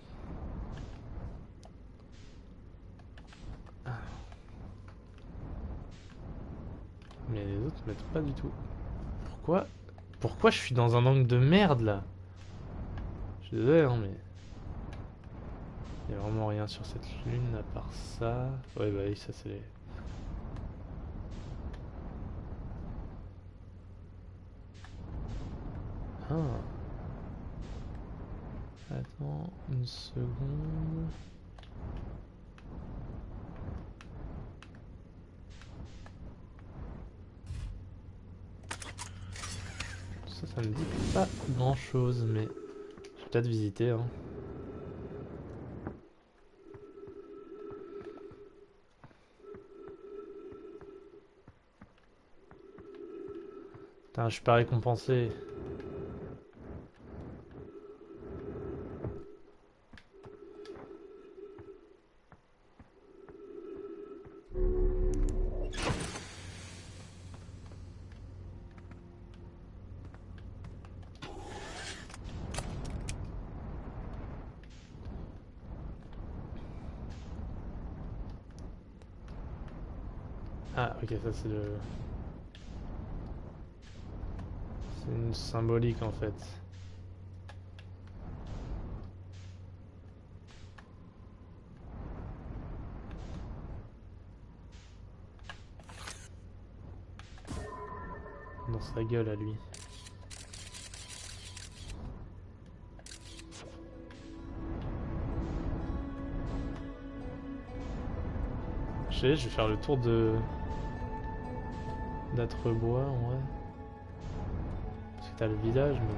Mais les autres m'aident pas du tout. Pourquoi je suis dans un angle de merde là? Je suis désolé hein mais... Il y a vraiment rien sur cette lune à part ça. Ouais bah oui ça c'est les... Ah. Attends une seconde. Ça me dit pas grand chose mais... Je vais peut-être visiter hein. Putain je suis pas récompensé. Ah ok ça c'est le... C'est une symbolique en fait. Dans sa gueule à lui. Je vais faire le tour de... d'Atrebois en vrai. Parce que t'as le village mais...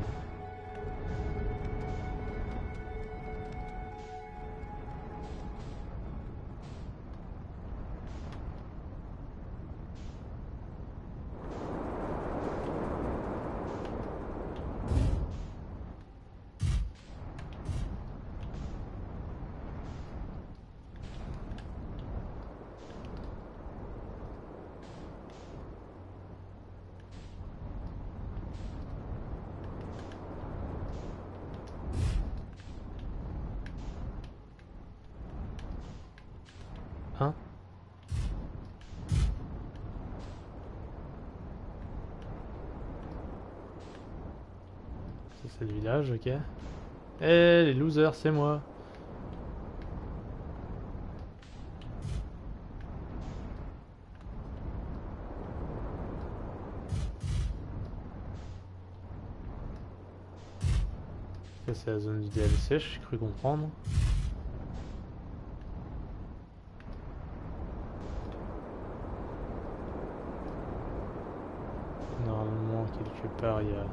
Hein? C'est le village, ok. Eh, les losers, c'est moi. Ça, c'est la zone du DLC, j'ai cru comprendre. Normalement, quelque part, il y a...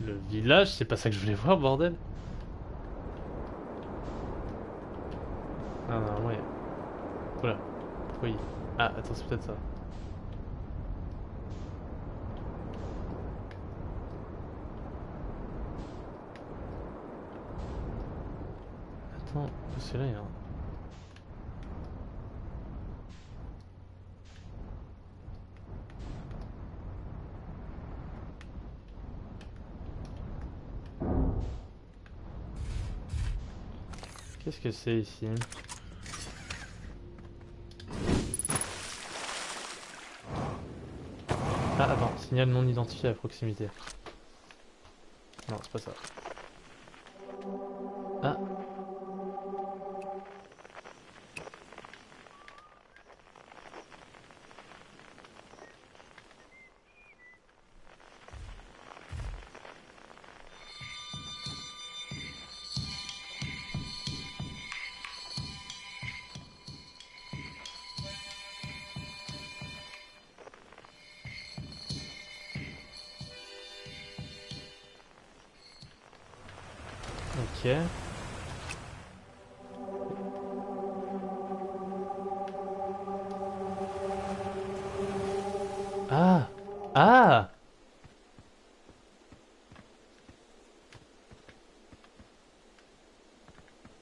Le village, c'est pas ça que je voulais voir, bordel. Ah, non, ouais. Voilà. Oui. Ah, attends, c'est peut-être ça. Attends, c'est là, il y a un... Qu'est-ce que c'est ici? Ah, attends, signal non identifié à proximité. Non, c'est pas ça. Ah. Ok. Ah! Ah!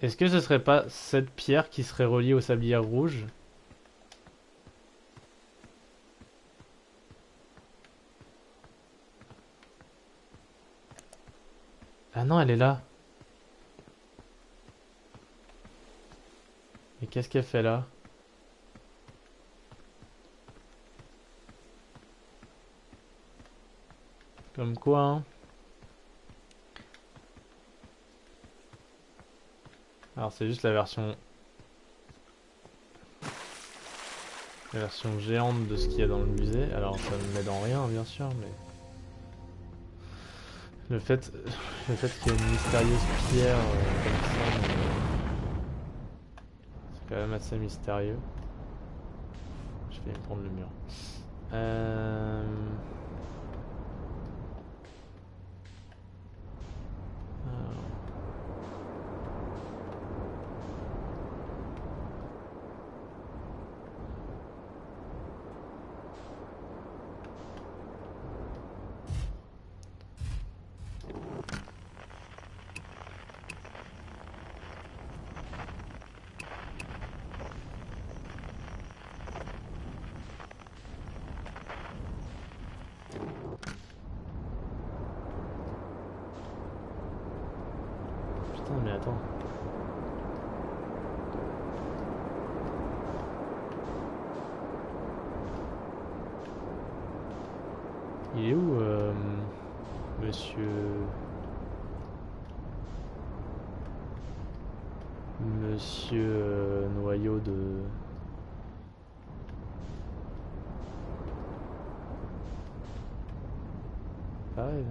Est-ce que ce serait pas cette pierre qui serait reliée au sablier rouge? Ah non, elle est là. Mais qu'est-ce qu'elle fait là? Comme quoi, hein? Alors c'est juste la version géante de ce qu'il y a dans le musée. Alors ça ne m'aide en rien, bien sûr, mais le fait, le fait qu'il y ait une mystérieuse pierre comme ça, c'est quand même assez mystérieux. Je vais me prendre le mur. Euh... Putain, mais attends. Il est où, monsieur... Monsieur Noyau de... Pareil, là.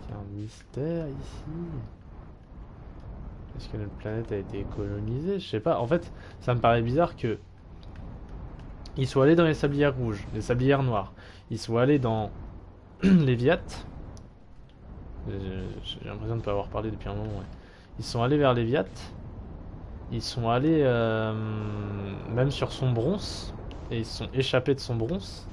Il y a un mystère ici. Est-ce que notre planète a été colonisée? Je sais pas. En fait, ça me paraît bizarre que ils soient allés dans les sablières rouges, les sablières noires. Ils soient allés dans les Viat. J'ai l'impression de ne pas avoir parlé depuis un moment. Ouais. Ils sont allés vers les Viat. Ils sont allés même sur son bronze. Et ils se sont échappés de son bronze.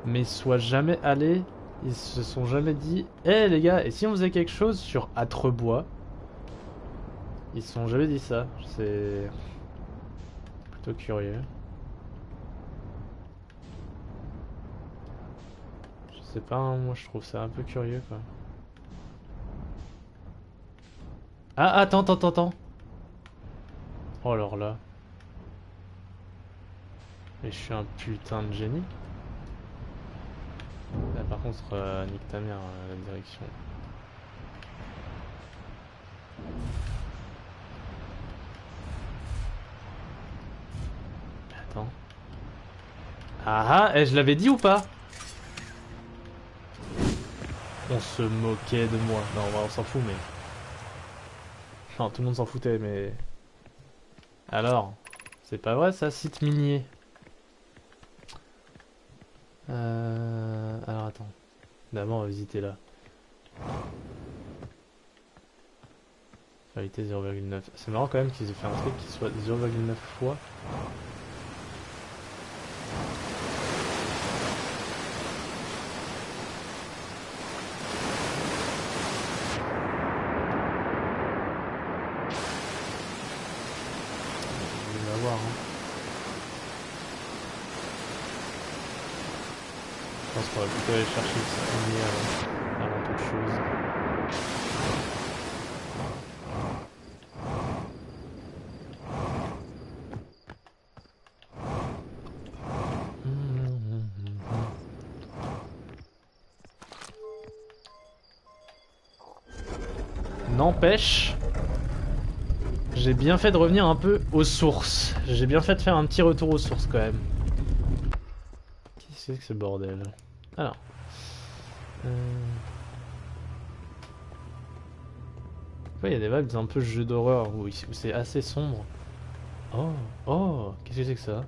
Mais ils soient jamais allés. Ils se sont jamais dit hé les gars, et si on faisait quelque chose sur Atrebois? Ils se sont jamais dit ça. C'est plutôt curieux. Je sais pas, hein, moi je trouve ça un peu curieux quoi. Ah, attends, attends, attends. Oh alors là. Mais je suis un putain de génie. Là, par contre, nique ta mère, la direction. Attends. Ah ah, je l'avais dit ou pas? On se moquait de moi. Non, on s'en fout, mais... Non, tout le monde s'en foutait, mais... Alors, c'est pas vrai ça, site minier. Alors attends. D'abord on va visiter là. Qualité 0,9. C'est marrant quand même qu'ils aient fait un truc qui soit 0,9 fois. On va voir, hein. Je pense qu'on va plutôt aller chercher le site minier avant toute chose. N'empêche, j'ai bien fait de revenir un peu aux sources. J'ai bien fait de faire un petit retour aux sources quand même. Qu'est-ce que c'est que ce bordel? Alors. Il y a des vibes un peu jeu d'horreur où c'est assez sombre. Oh, oh, qu'est-ce que c'est que ça?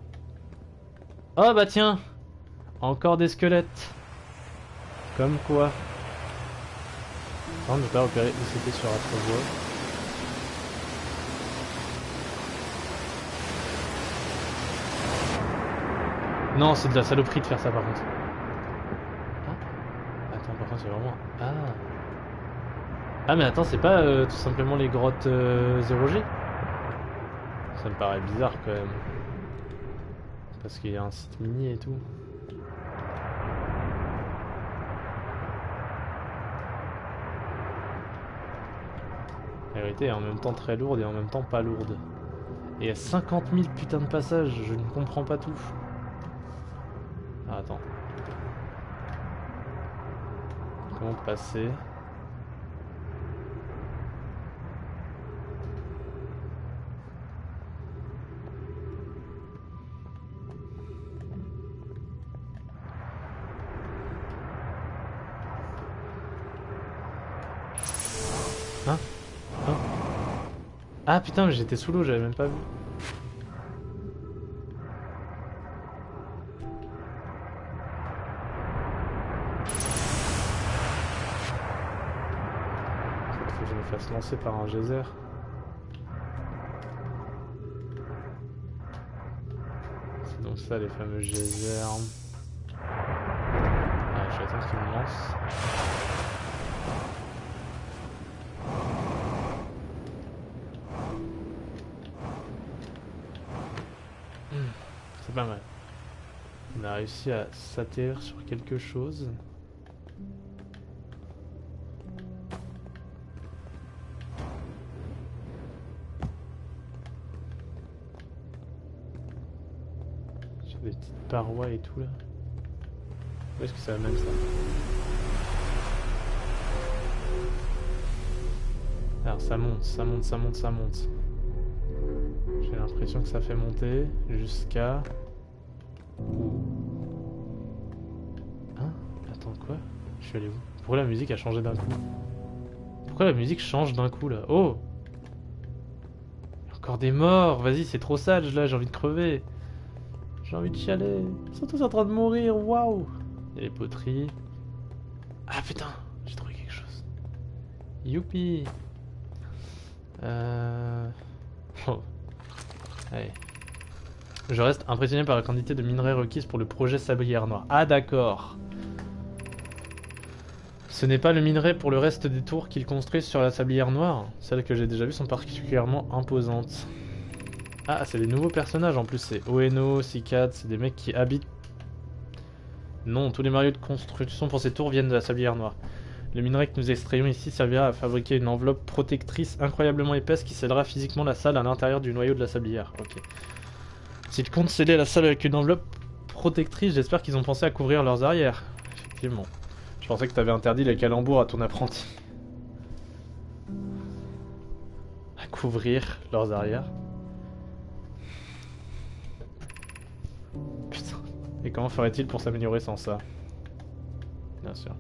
Oh bah tiens, encore des squelettes. Comme quoi. On ne peut pas repérer où c'était sur Astrovoie. Non, c'est de la saloperie de faire ça par contre. Ah. Attends, par contre c'est vraiment... Ah. Ah mais attends, c'est pas tout simplement les grottes 0G? Ça me paraît bizarre quand même. Parce qu'il y a un site mini et tout. La vérité est en même temps très lourde et en même temps pas lourde. Et il y a 50 000 putains de passages, je ne comprends pas tout. Ah, attends. Comment passer? Hein? Hein? Ah putain, mais j'étais sous l'eau, j'avais même pas vu. Faut que je me fasse lancer par un geyser. C'est donc ça les fameux geysers. Ah, je vais attendre qu'il me lance. C'est pas mal. On a réussi à s'atterrir sur quelque chose. Sur des petites parois et tout là. Où est-ce que ça amène ça? Alors ça monte, ça monte, ça monte, ça monte. J'ai l'impression que ça fait monter jusqu'à... Hein? Attends, quoi? Je suis allé où? Pourquoi la musique a changé d'un coup? Pourquoi la musique change d'un coup là? Oh! Il y a encore des morts! Vas-y, c'est trop sage là, j'ai envie de crever! J'ai envie de chialer! Ils sont tous en train de mourir, waouh! Il y a les poteries. Ah putain! J'ai trouvé quelque chose. Youpi! Oh. Allez. Je reste impressionné par la quantité de minerais requises pour le projet Sablière Noire. Ah d'accord. Ce n'est pas le minerai pour le reste des tours qu'ils construisent sur la Sablière Noire. Celles que j'ai déjà vues sont particulièrement imposantes. Ah, c'est des nouveaux personnages en plus. C'est Oeno, Cicad, c'est des mecs qui habitent... Non, tous les matériaux de construction pour ces tours viennent de la Sablière Noire. Le minerai que nous extrayons ici servira à fabriquer une enveloppe protectrice incroyablement épaisse qui scellera physiquement la salle à l'intérieur du noyau de la sablière. Ok. S'ils comptent sceller la salle avec une enveloppe protectrice, j'espère qu'ils ont pensé à couvrir leurs arrières. Effectivement. Je pensais que t'avais interdit les calembours à ton apprenti. À couvrir leurs arrières. Putain. Et comment ferait-il pour s'améliorer sans ça? Bien sûr.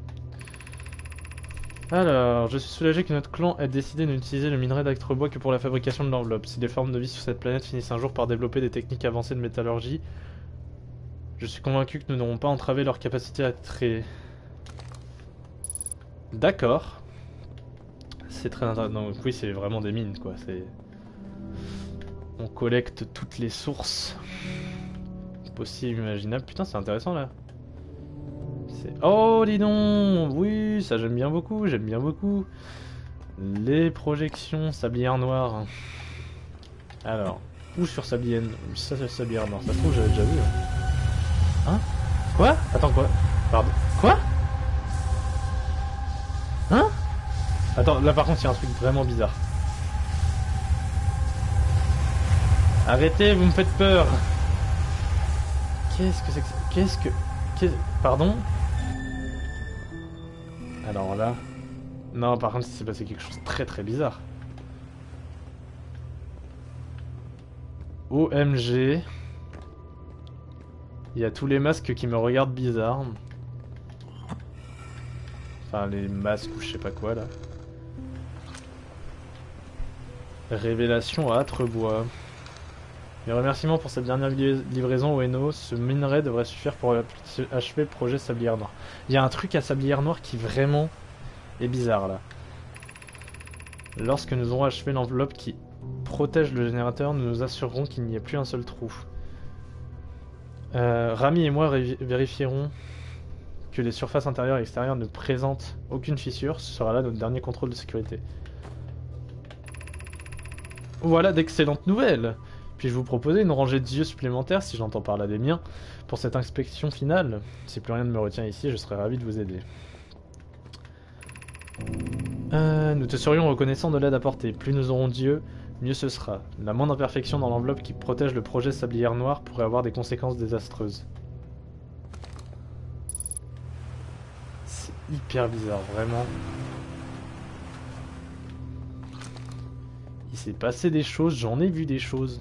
Alors, je suis soulagé que notre clan ait décidé de n'utiliser le minerai d'Actrebois que pour la fabrication de l'enveloppe. Si les formes de vie sur cette planète finissent un jour par développer des techniques avancées de métallurgie, je suis convaincu que nous n'aurons pas entravé leur capacité à créer. D'accord. C'est très intéressant. Donc oui, c'est vraiment des mines, quoi. C'est... On collecte toutes les sources possibles, imaginables. Putain, c'est intéressant, là. Oh, dis donc! Oui, ça j'aime bien beaucoup, j'aime bien beaucoup. Les projections sablières noires. Alors, ou sur sablière... Ça, c'est sablière noire. Ça se trouve, j'avais déjà vu. Hein? Quoi? Attends, quoi? Pardon. Quoi? Hein? Attends, là par contre, il y a un truc vraiment bizarre. Arrêtez, vous me faites peur! Qu'est-ce que c'est que ça? Qu'est-ce que... Pardon? Alors là... Non, par contre, il s'est passé quelque chose de très très bizarre. OMG. Il y a tous les masques qui me regardent bizarre. Enfin, les masques ou je sais pas quoi, là. Révélation à Âtrebois. Mes remerciements pour cette dernière livraison au Hainaut. Ce minerai devrait suffire pour achever le projet Sablière Noire. Il y a un truc à Sablière Noire qui vraiment est bizarre là. Lorsque nous aurons achevé l'enveloppe qui protège le générateur, nous nous assurerons qu'il n'y ait plus un seul trou. Rami et moi vérifierons que les surfaces intérieures et extérieures ne présentent aucune fissure. Ce sera là notre dernier contrôle de sécurité. Voilà d'excellentes nouvelles! Puis-je vous proposer une rangée d'yeux supplémentaires, si j'entends par là des miens, pour cette inspection finale? Si plus rien ne me retient ici, je serais ravi de vous aider. Nous te serions reconnaissants de l'aide apportée. Plus nous aurons d'yeux, mieux ce sera. La moindre imperfection dans l'enveloppe qui protège le projet Sablière Noire pourrait avoir des conséquences désastreuses. C'est hyper bizarre, vraiment. Il s'est passé des choses, j'en ai vu des choses.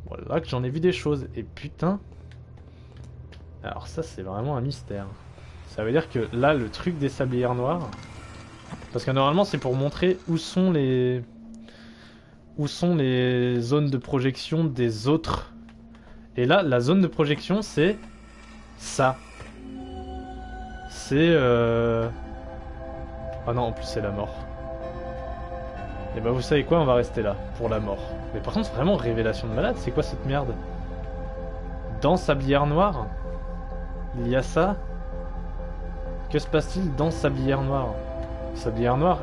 Voilà que j'en ai vu des choses. Et putain... Alors ça, c'est vraiment un mystère. Ça veut dire que là, le truc des sablières noires... Parce que normalement, c'est pour montrer où sont les zones de projection des autres. Et là, la zone de projection, c'est... ça. C'est... Ah non, en plus, c'est la mort. Et bah vous savez quoi, on va rester là, pour la mort. Mais par contre, vraiment, révélation de malade, c'est quoi cette merde? Dans Sablière Noire, il y a ça. Que se passe-t-il dans Sablière Noire? Sablière Noire?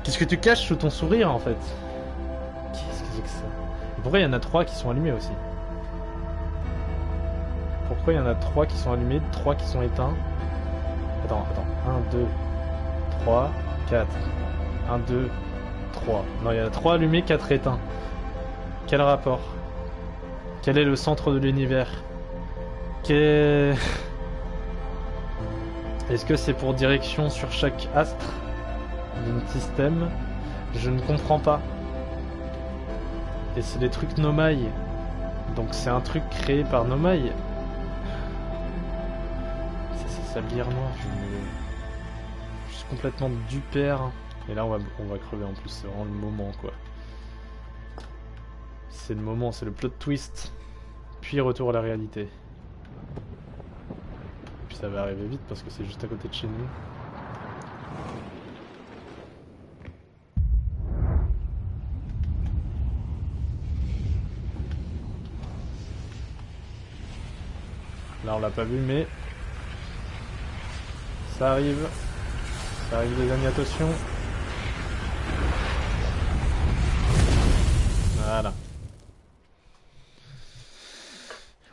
Qu'est-ce que tu caches sous ton sourire, en fait? Qu'est-ce que c'est que ça? Et pourquoi il y en a 3 qui sont allumés aussi? Pourquoi il y en a 3 qui sont allumés, 3 qui sont éteints? Attends. 1, 2, 3, 4... 1, 2, 3. Non, il y en a 3 allumés, 4 éteints. Quel rapport? Quel est le centre de l'univers? Est-ce que c'est pour direction sur chaque astre d'un système? Je ne comprends pas. Et c'est des trucs Nomai. Donc c'est un truc créé par Nomai. C'est Sablière Noire. Je suis complètement du père. Et là on va crever en plus, c'est vraiment le moment quoi. C'est le moment, c'est le plot twist. Puis retour à la réalité. Et puis ça va arriver vite parce que c'est juste à côté de chez nous. Là on l'a pas vu mais... ça arrive. Ça arrive les amis, attention. Voilà.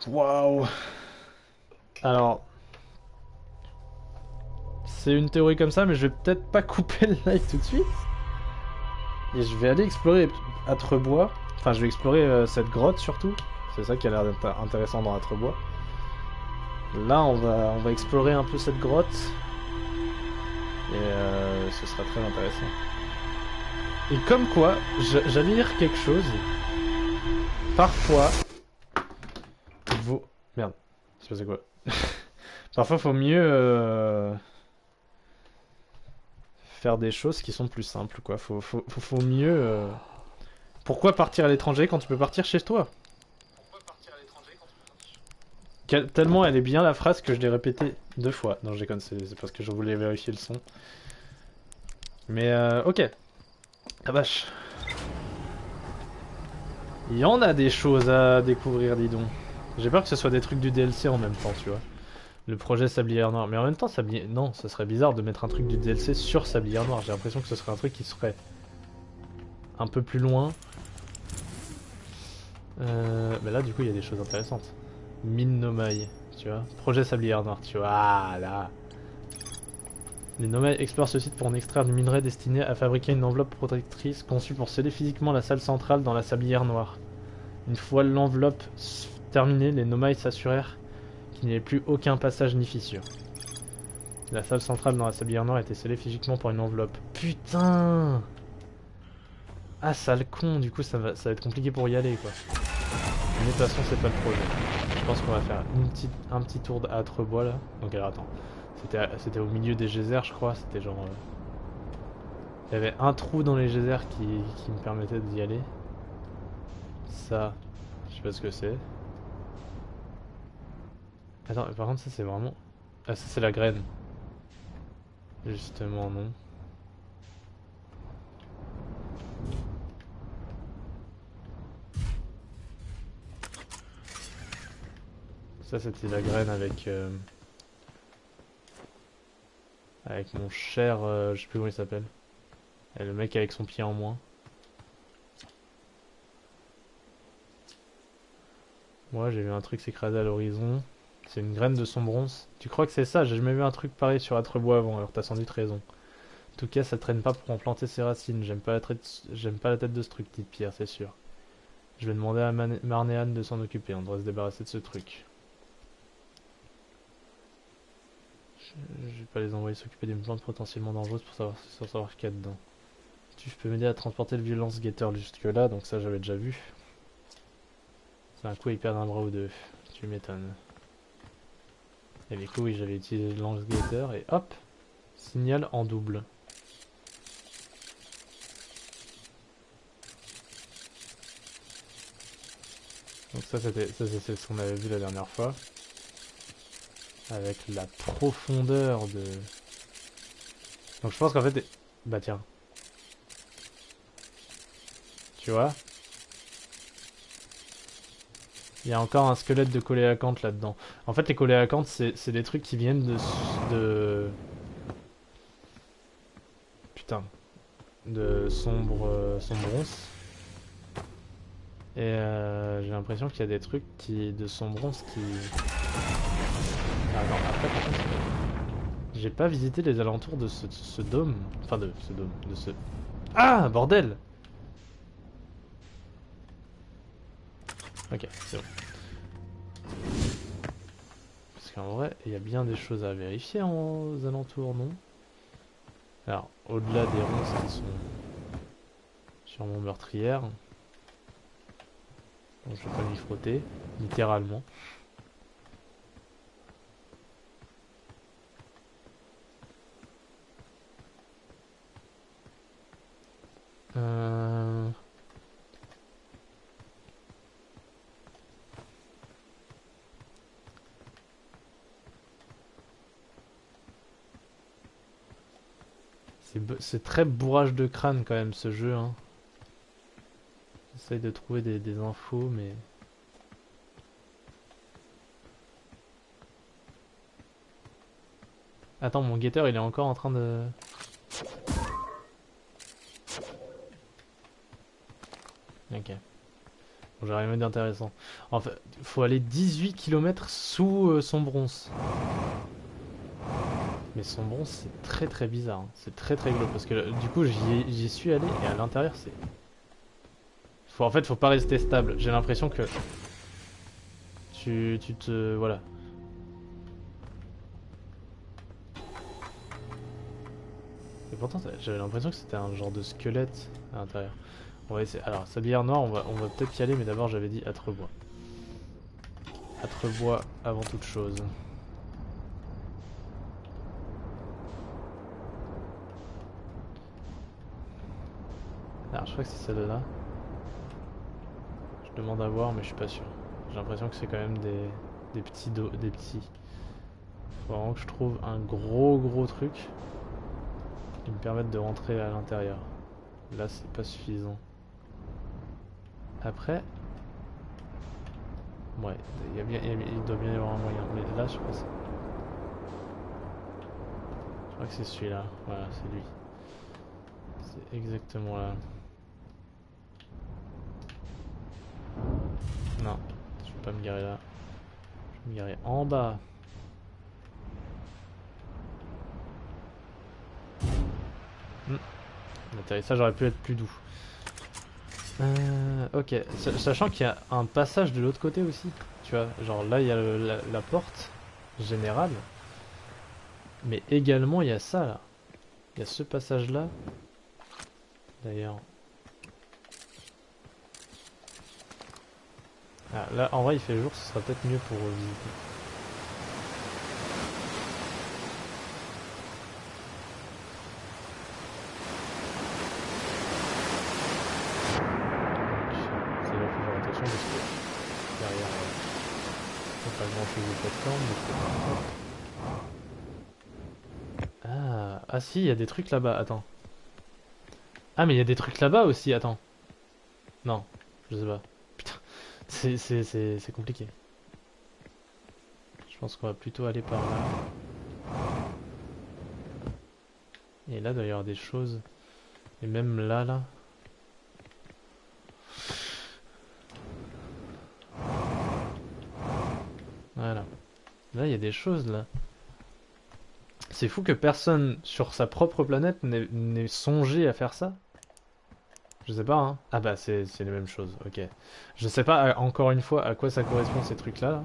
Waouh. Alors, c'est une théorie comme ça, mais je vais peut-être pas couper le live tout de suite. Et je vais aller explorer Âtrebois, Enfin, je vais explorer cette grotte surtout. C'est ça qui a l'air d'être intéressant dans Atrebois. Là, on va explorer un peu cette grotte. Et ce sera très intéressant. Et comme quoi, j'allais lire quelque chose. Parfois, vaut... Merde, je sais pas c'est quoi. Parfois, faut mieux faire des choses qui sont plus simples, quoi. Faut mieux... Pourquoi partir à l'étranger quand tu peux partir chez toi? Tellement elle est bien la phrase que je l'ai répétée 2 fois. Non, je déconne, c'est parce que je voulais vérifier le son. Mais ok. Ah vache. Il y en a des choses à découvrir, dis donc. J'ai peur que ce soit des trucs du DLC en même temps, tu vois. Le projet Sablière Noire. Mais en même temps, non, ça serait bizarre de mettre un truc du DLC sur Sablière Noire. J'ai l'impression que ce serait un truc qui serait un peu plus loin. Mais là, du coup, il y a des choses intéressantes. Mine Nomai, tu vois. Projet Sablière Noire, tu vois. Ah, là. Les Nomai explorent ce site pour en extraire du minerai destiné à fabriquer une enveloppe protectrice conçue pour sceller physiquement la salle centrale dans la Sablière Noire. Une fois l'enveloppe terminée, les Nomai s'assurèrent qu'il n'y avait plus aucun passage ni fissure. La salle centrale dans la Sablière Noire était scellée physiquement par une enveloppe. Putain! Ah, sale con, du coup ça va être compliqué pour y aller, quoi. Mais de toute façon, c'est pas le projet. Je pense qu'on va faire un petit tour à Trebois là. Donc, alors attends. C'était au milieu des geysers, je crois. C'était genre. Il y avait un trou dans les geysers qui me permettait d'y aller. Ça, je sais pas ce que c'est. Attends, par contre, ça c'est vraiment. Ah, ça c'est la graine. Justement, non. Ça c'était la graine avec mon cher, je sais plus comment il s'appelle. Et le mec avec son pied en moins. Moi j'ai vu un truc s'écraser à l'horizon. C'est une graine de sombrance. Tu crois que c'est ça? J'ai jamais vu un truc pareil sur Atrebois avant, alors t'as sans doute raison. En tout cas, ça traîne pas pour en planter ses racines. J'aime pas la tête de ce truc, dit Pierre, c'est sûr. Je vais demander à Marnéane de s'en occuper, on devrait se débarrasser de ce truc. Je vais pas les envoyer s'occuper d'une plante potentiellement dangereuse sans savoir ce qu'il y a dedans. Tu peux m'aider à transporter le violence guetteur jusque là, donc ça j'avais déjà vu. C'est un coup ils perdent un bras ou deux, tu m'étonnes. Et du coup oui j'avais utilisé le lance guetteur et hop, signal en double. Donc ça c'est ce qu'on avait vu la dernière fois. Avec la profondeur de... Donc je pense qu'en fait... Bah tiens. Tu vois? Il y a encore un squelette de coléacanthe là-dedans. En fait les coléacanthes c'est des trucs qui viennent Putain. De sombrance. Et j'ai l'impression qu'il y a des trucs de sombrance qui... Ah non, après par contre... J'ai pas visité les alentours de ce dôme. Enfin de ce dôme. De ce... Ah bordel! Ok, c'est bon. Parce qu'en vrai, il y a bien des choses à vérifier aux alentours, non? Alors, au-delà des ronces qui sont sûrement meurtrières, donc je vais pas m'y frotter, littéralement. C'est très bourrage de crâne quand même ce jeu, hein. J'essaye de trouver des infos, mais... Attends, mon guetteur il est encore en train de... Ok. Bon, j'ai rien d'intéressant. En fait, faut aller 18 km sous Sombrance. Mais Sombrance c'est très très bizarre, hein. C'est très très glauque parce que du coup j'y suis allé et à l'intérieur c'est... En fait, faut pas rester stable. J'ai l'impression que tu te... Voilà. Et pourtant, j'avais l'impression que c'était un genre de squelette à l'intérieur. On va essayer. Alors, sablière noire, on va peut-être y aller, mais d'abord j'avais dit âtre-bois. Âtre-bois avant toute chose. Alors, je crois que c'est celle-là. Je demande à voir, mais je suis pas sûr. J'ai l'impression que c'est quand même des petits des petits. Faut vraiment que je trouve un gros truc qui me permette de rentrer à l'intérieur. Là, c'est pas suffisant. Après, ouais, il doit bien y avoir un moyen. Mais là, je sais pas. Je crois que c'est celui-là. Voilà, c'est lui. C'est exactement là. Non, je vais pas me garer là. Je vais me garer en bas. L'atterrissage aurait pu être plus doux. Ok, sachant qu'il y a un passage de l'autre côté aussi. Tu vois, genre là il y a la porte générale. Mais également il y a ça là. Il y a ce passage là. D'ailleurs. Ah, là en vrai il fait jour, ce sera peut-être mieux pour visiter. Ça va faire attention parce que derrière il n'y a pas grand chose de plateforme, mais ah si, il y a des trucs là-bas, attends. Ah mais il y a des trucs là-bas aussi, attends. Non, je sais pas. Putain, c'est compliqué. Je pense qu'on va plutôt aller par là. Et là, il doit y avoir des choses. Et même là. Voilà. Là, il y a des choses, là. C'est fou que personne sur sa propre planète n'ait songé à faire ça. Je sais pas, hein. Ah bah, c'est les mêmes choses, ok. Je sais pas, encore une fois, à quoi ça correspond ces trucs-là, là.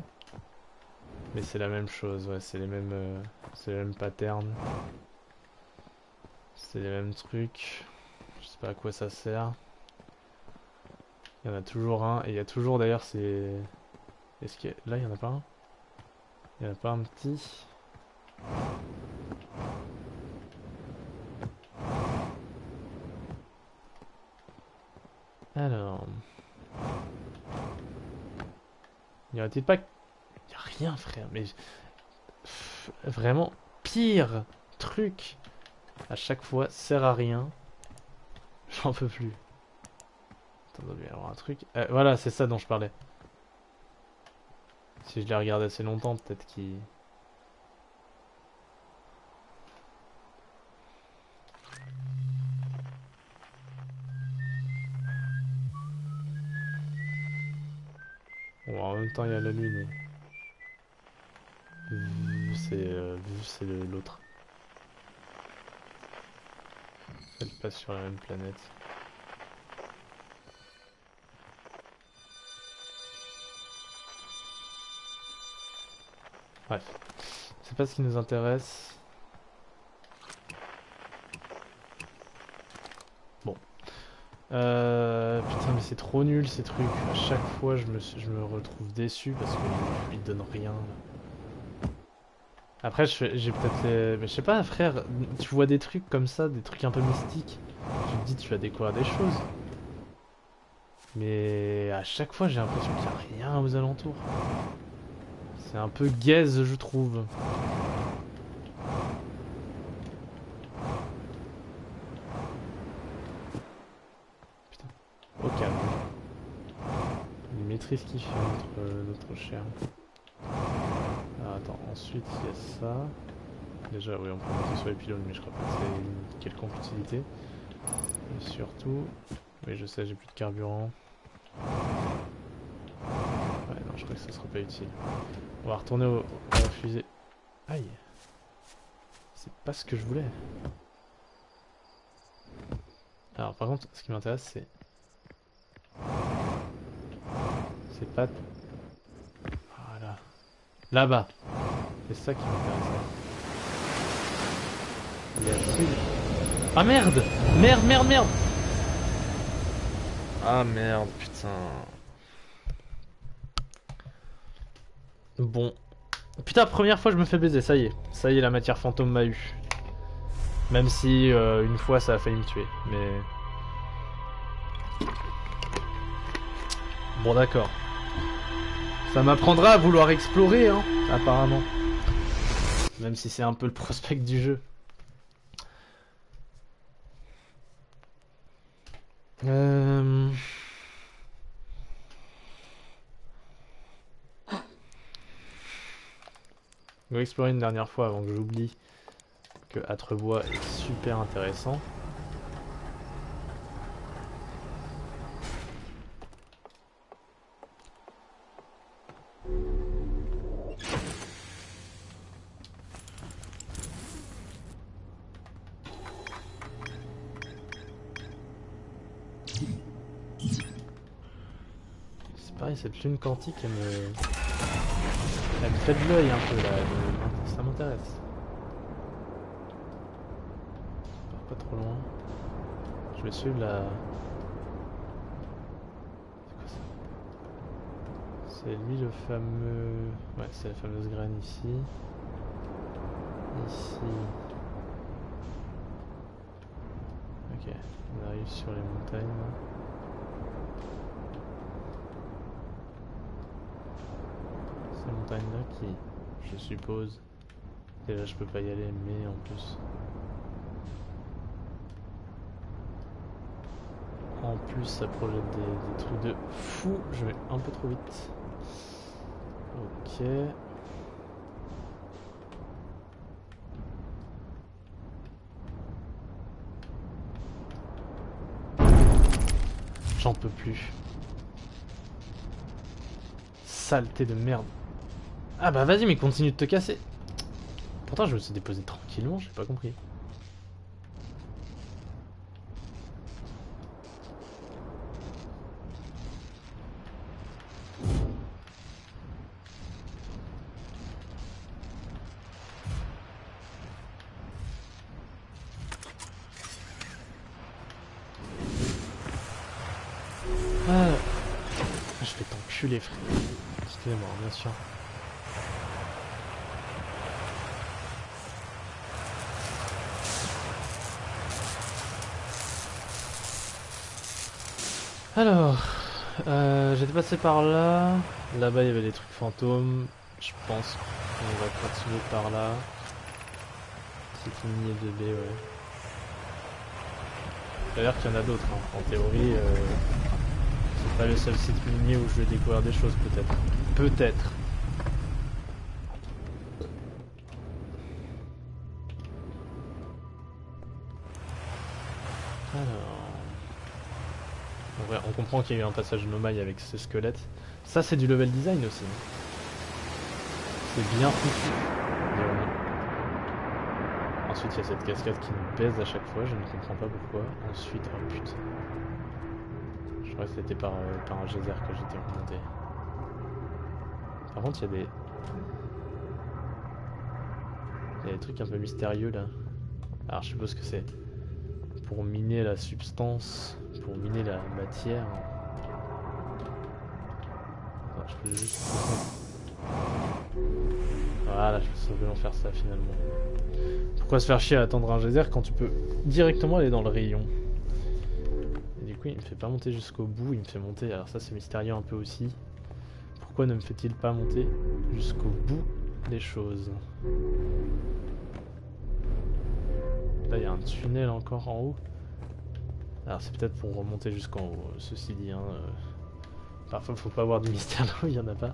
Mais c'est la même chose, ouais, c'est les mêmes patterns. C'est les mêmes trucs. Je sais pas à quoi ça sert. Il y en a toujours un, et il y a toujours d'ailleurs ces... Est-ce que... Là, il y en a pas un? Il y en a pas un petit? Alors... Il y aurait-il pas... Il y a rien, frère, mais... Vraiment, pire truc à chaque fois, sert à rien. J'en peux plus. Attends, il doit bien y avoir un truc. Voilà, c'est ça dont je parlais. Si je les regarde assez longtemps, peut-être qu'il... Bon, en même temps, il y a la lune. Vu c'est l'autre. Elle passe sur la même planète. Bref, c'est pas ce qui nous intéresse. Bon. Putain, mais c'est trop nul ces trucs. À chaque fois, je me retrouve déçu parce qu'ils donnent rien. Après, j'ai peut-être les... Mais je sais pas, frère, tu vois des trucs comme ça, des trucs un peu mystiques. Tu te dis, tu vas découvrir des choses. Mais à chaque fois, j'ai l'impression qu'il n'y a rien aux alentours. C'est un peu gaze, je trouve. Putain, au calme. Il maîtrise qui fait notre cher. Ah, attends, ensuite il y a ça. Déjà, oui, on peut monter sur les pylônes, mais je crois pas que c'est une quelconque utilité. Et surtout, oui, je sais, j'ai plus de carburant. Ouais, non, je crois que ça sera pas utile. On va retourner à la fusée. Aïe! C'est pas ce que je voulais. Alors, par contre, ce qui m'intéresse, c'est C'est pas... Voilà. Là-bas. C'est ça qui m'intéressait. Y a-t-il... Ah merde! Merde, merde, merde! Ah merde, putain. Bon. Putain, première fois je me fais baiser, ça y est. Ça y est, la matière fantôme m'a eu. Même si une fois ça a failli me tuer, mais... Bon d'accord. Ça m'apprendra à vouloir explorer, hein, apparemment. Même si c'est un peu le prospect du jeu. Je vais explorer une dernière fois avant que j'oublie que Atrebois est super intéressant. C'est pareil, cette lune quantique, elle me fait de l'œil un peu là, ça m'intéresse. Pas trop loin. Je vais suivre la... C'est quoi ça? C'est lui le fameux... Ouais, c'est la fameuse graine ici. Ici. Ok, on arrive sur les montagnes. Ces montagnes là qui, je suppose... Déjà je peux pas y aller, mais en plus... En plus ça projette des trucs de fou, je vais un peu trop vite. Ok. J'en peux plus. Saleté de merde. Ah bah vas-y mais continue de te casser. Pourtant je me suis déposé tranquillement, j'ai pas compris. Ah, je vais t'enculer frère. Excusez-moi, bien sûr. Alors, j'étais passé par là. Là-bas il y avait des trucs fantômes. Je pense qu'on va continuer par là. C'est une lignée de B, ouais. Ça a l'air qu'il y en a d'autres, hein. En théorie, c'est pas le seul site minier où je vais découvrir des choses, peut-être. Peut-être. Alors... En vrai, on comprend qu'il y a eu un passage Nomai avec ce squelette. Ça, c'est du level design aussi. C'est bien foutu. Ensuite, il y a cette cascade qui nous baise à chaque fois, je ne comprends pas pourquoi. Ensuite, oh putain. Je crois que c'était par un geyser que j'étais remonté. Par contre, il y a des... Il y a des trucs un peu mystérieux là. Alors, je suppose que c'est pour miner la substance, pour miner la matière. Alors, je peux juste... Voilà, je peux simplement faire ça finalement. Pourquoi se faire chier à attendre un geyser quand tu peux directement aller dans le rayon? Et du coup il me fait pas monter jusqu'au bout, il me fait monter, alors ça c'est mystérieux un peu aussi. Pourquoi ne me fait-il pas monter jusqu'au bout des choses? Là il y a un tunnel encore en haut. Alors c'est peut-être pour remonter jusqu'en haut, ceci dit, hein, parfois faut pas avoir du mystère là où il y en a pas.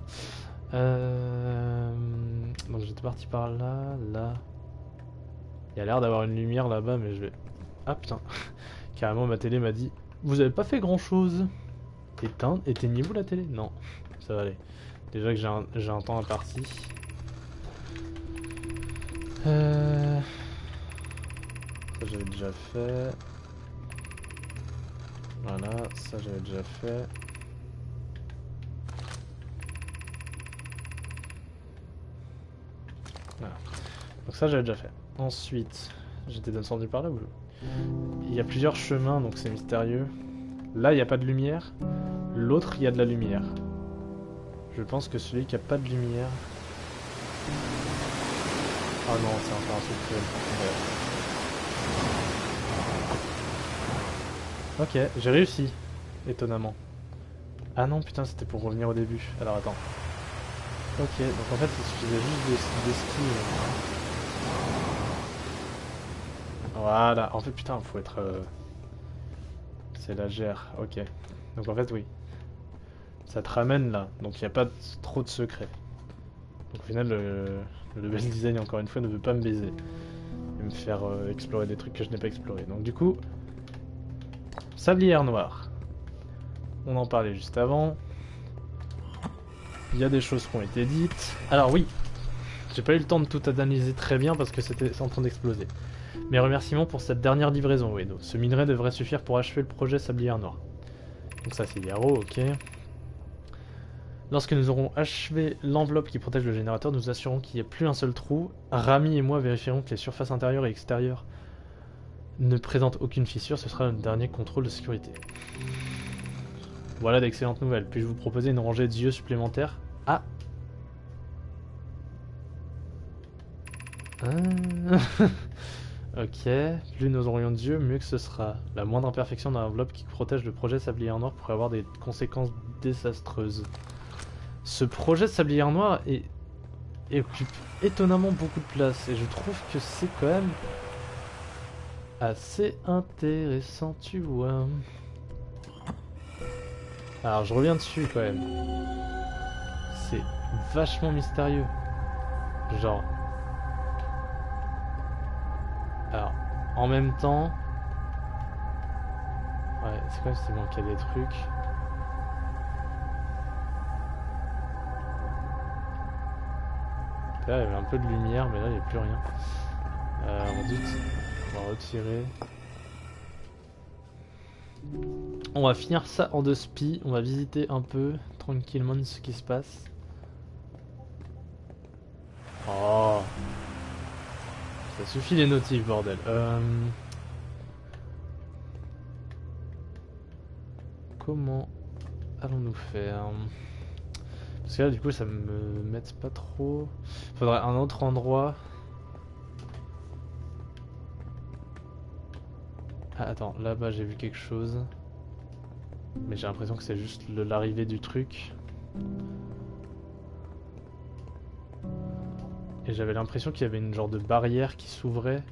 Donc j'étais parti par là, là. Il y a l'air d'avoir une lumière là-bas, mais je vais... Ah putain. Carrément ma télé m'a dit vous avez pas fait grand chose. Éteignez-vous la télé? Non, ça va aller. Déjà que j'ai un temps imparti. Ça j'avais déjà fait. Voilà, ça j'avais déjà fait. Voilà. Donc ça j'avais déjà fait. Ensuite, j'étais descendu par là ou... Il y a plusieurs chemins donc c'est mystérieux. Là il n'y a pas de lumière. L'autre il y a de la lumière. Je pense que celui qui a pas de lumière... Ah non, c'est encore un truc cruel. Ok, j'ai réussi. Étonnamment. Ah non, putain, c'était pour revenir au début. Alors attends. Ok, donc en fait, il suffisait juste d'esquiver. Voilà. En fait, putain, faut être... C'est la gère. Ok. Donc en fait, oui. Ça te ramène là. Donc il n'y a pas trop de secrets. Donc au final, le level design, encore une fois, ne veut pas me baiser. Et me faire explorer des trucs que je n'ai pas explorés. Donc du coup... Sablière noire. On en parlait juste avant. Il y a des choses qui ont été dites. Alors oui, j'ai pas eu le temps de tout analyser très bien parce que c'était en train d'exploser. Mes remerciements pour cette dernière livraison, Ueno. Ce minerai devrait suffire pour achever le projet Sablière Noire. Donc ça c'est Yarrow, ok. Lorsque nous aurons achevé l'enveloppe qui protège le générateur, nous assurons qu'il n'y ait plus un seul trou. Rami et moi vérifierons que les surfaces intérieures et extérieures ne présentent aucune fissure. Ce sera notre dernier contrôle de sécurité. Voilà d'excellentes nouvelles. Puis-je vous proposer une rangée d'yeux supplémentaires? Ah. Ok. Plus nous aurions d'yeux, mieux que ce sera. La moindre imperfection dans l'enveloppe qui protège le projet Sablière Noire pourrait avoir des conséquences désastreuses. Ce projet Sablière Noire occupe étonnamment beaucoup de place. Et je trouve que c'est quand même assez intéressant, tu vois. Alors je reviens dessus quand même. C'est vachement mystérieux. Genre... Alors, en même temps... Ouais, c'est comme s'il manquait des trucs. Là, il y avait un peu de lumière, mais là, il n'y a plus rien. On va retirer. On va finir ça en 2 spi. On va visiter un peu, tranquillement, ce qui se passe. Oh, ça suffit les notifs, bordel. Comment allons-nous faire? Parce que là, du coup, ça me met pas trop. Faudrait un autre endroit. Ah, attends, là-bas, j'ai vu quelque chose. Mais j'ai l'impression que c'est juste l'arrivée du truc. Et j'avais l'impression qu'il y avait une genre de barrière qui s'ouvrait.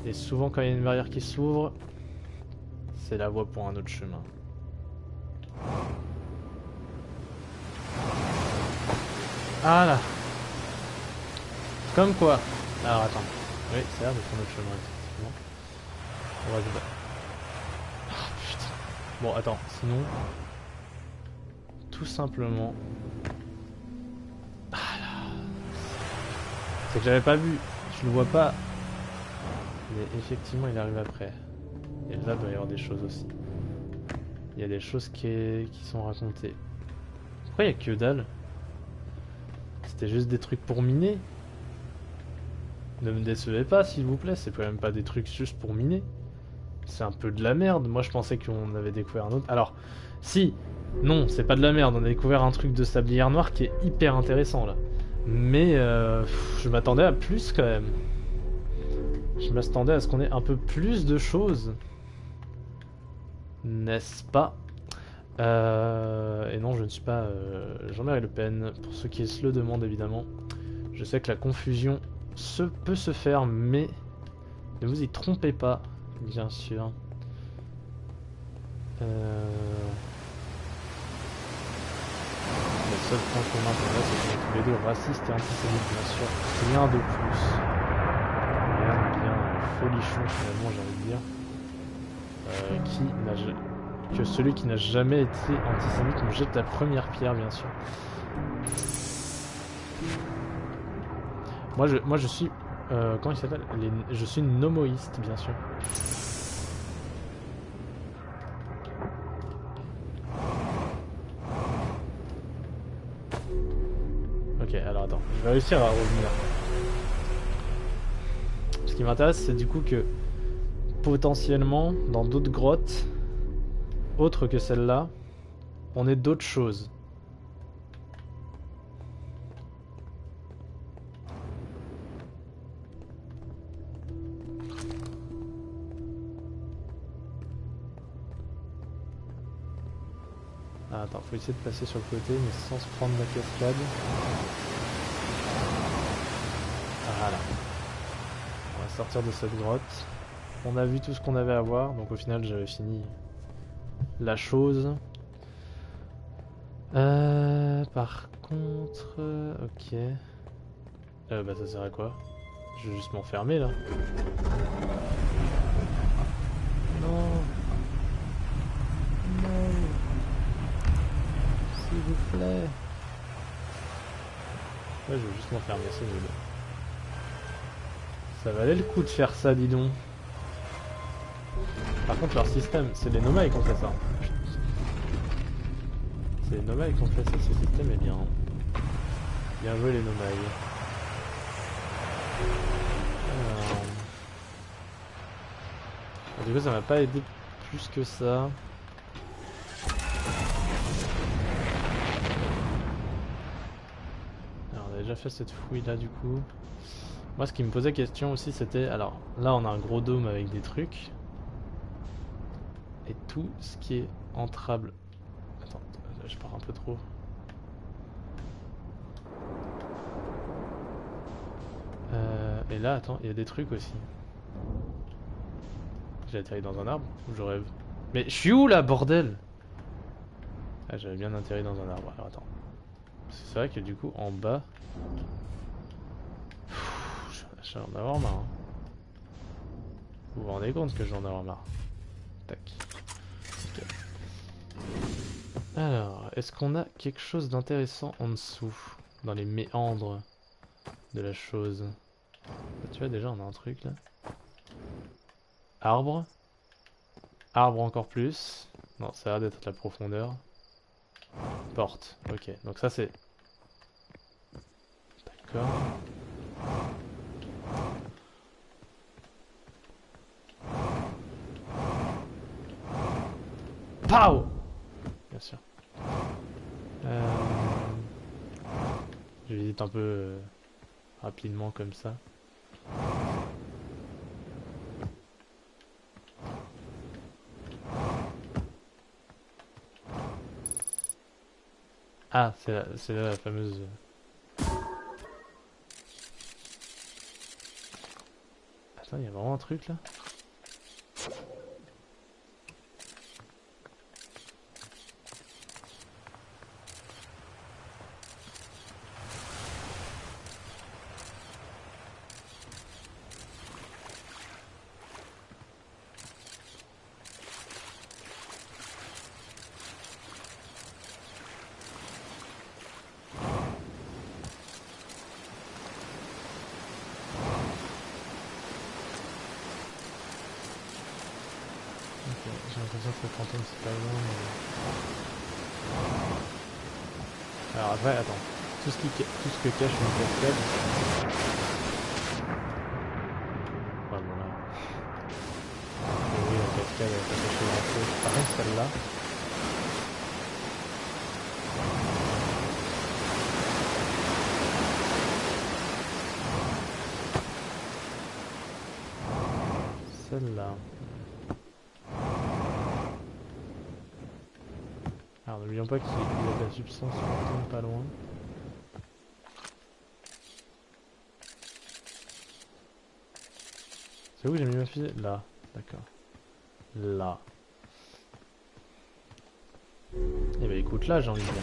Et souvent quand il y a une barrière qui s'ouvre, c'est la voie pour un autre chemin. Ah là. Comme quoi. Alors attends. Oui, c'est l'air d'être un autre chemin, effectivement. On va se... Ah putain. Bon, attends, sinon... Tout simplement... Ah là... C'est que j'avais pas vu. Je le vois pas. Mais effectivement, il arrive après. Et là, il doit y avoir des choses aussi. Il y a des choses qui sont racontées. Pourquoi il y a que dalle? C'était juste des trucs pour miner. Ne me décevez pas, s'il vous plaît. C'est quand même pas des trucs juste pour miner. C'est un peu de la merde. Moi, je pensais qu'on avait découvert un autre. Alors, si, non, c'est pas de la merde. On a découvert un truc de Sablière Noire qui est hyper intéressant là. Mais je m'attendais à plus quand même. Je m'attendais à ce qu'on ait un peu plus de choses. N'est-ce pas? Et non, je ne suis pas Jean-Marie Le Pen, pour ceux qui se le demandent évidemment. Je sais que la confusion peut se faire, mais ne vous y trompez pas, bien sûr. Le seul point commun pour moi, c'est qu'on est tous les deux racistes et antisémites, bien sûr. Rien de plus. Rien de bien folichon, finalement, j'ai envie de dire. Que celui qui n'a jamais été antisémite me jette la première pierre, bien sûr. Moi je suis... comment il s'appelle? Je suis nomoïste, bien sûr. Ok, alors attends, je vais réussir à revenir. qui m'intéresse, c'est du coup que potentiellement, dans d'autres grottes, autres que celle-là, on ait d'autres choses. Ah, attends, faut essayer de passer sur le côté, mais sans se prendre la cascade. Voilà. On va sortir de cette grotte. On a vu tout ce qu'on avait à voir, donc au final j'avais fini la chose. Par contre... ok. Bah ça sert à quoi? Je vais juste m'enfermer là. Non. Non. S'il vous plaît. Ouais, je vais juste m'enfermer, c'est nul. Ça valait le coup de faire ça, dis donc. Par contre, leur système, c'est les Nomai qui ont fait ça. C'est les Nomai qui ont fait ça, ce système est bien. Bien joué les Nomai. Du coup, ça m'a pas aidé plus que ça. Alors, on a déjà fait cette fouille là, du coup. Moi, ce qui me posait question aussi, c'était... Alors, là, on a un gros dôme avec des trucs. Et tout ce qui est entrable... Attends, je pars un peu trop. Et là, attends, il y a des trucs aussi. J'ai atterri dans un arbre ou je rêve? Mais je suis où là, bordel? Ah, j'avais bien atterri dans un arbre. Alors attends. C'est vrai que du coup, en bas... J'ai en avoir marre. Hein. Vous vous rendez compte que j'en ai avoir marre? Tac. Okay. Alors, est-ce qu'on a quelque chose d'intéressant en dessous? Dans les méandres de la chose. Là, tu vois, déjà, on a un truc là. Arbre. Arbre encore plus. Non, ça a l'air d'être la profondeur. Porte. Ok, donc ça c'est... D'accord. Pow! Bien sûr. Je visite un peu rapidement comme ça. Ah, c'est là la fameuse... Attends, il y a vraiment un truc là? J'ai l'impression que le fantôme c'est pas loin mais... Alors après, attends. Tout ce que cache une cascade... Ouais bon là... Et oui, la cascade elle va cacher grand chose. Par contre celle-là... Celle-là... Alors n'oublions pas qu'il y a de la substance fantôme pas loin. C'est où que j'ai mis ma fusée? Là, d'accord. Là. Et bah écoute là j'ai envie de dire.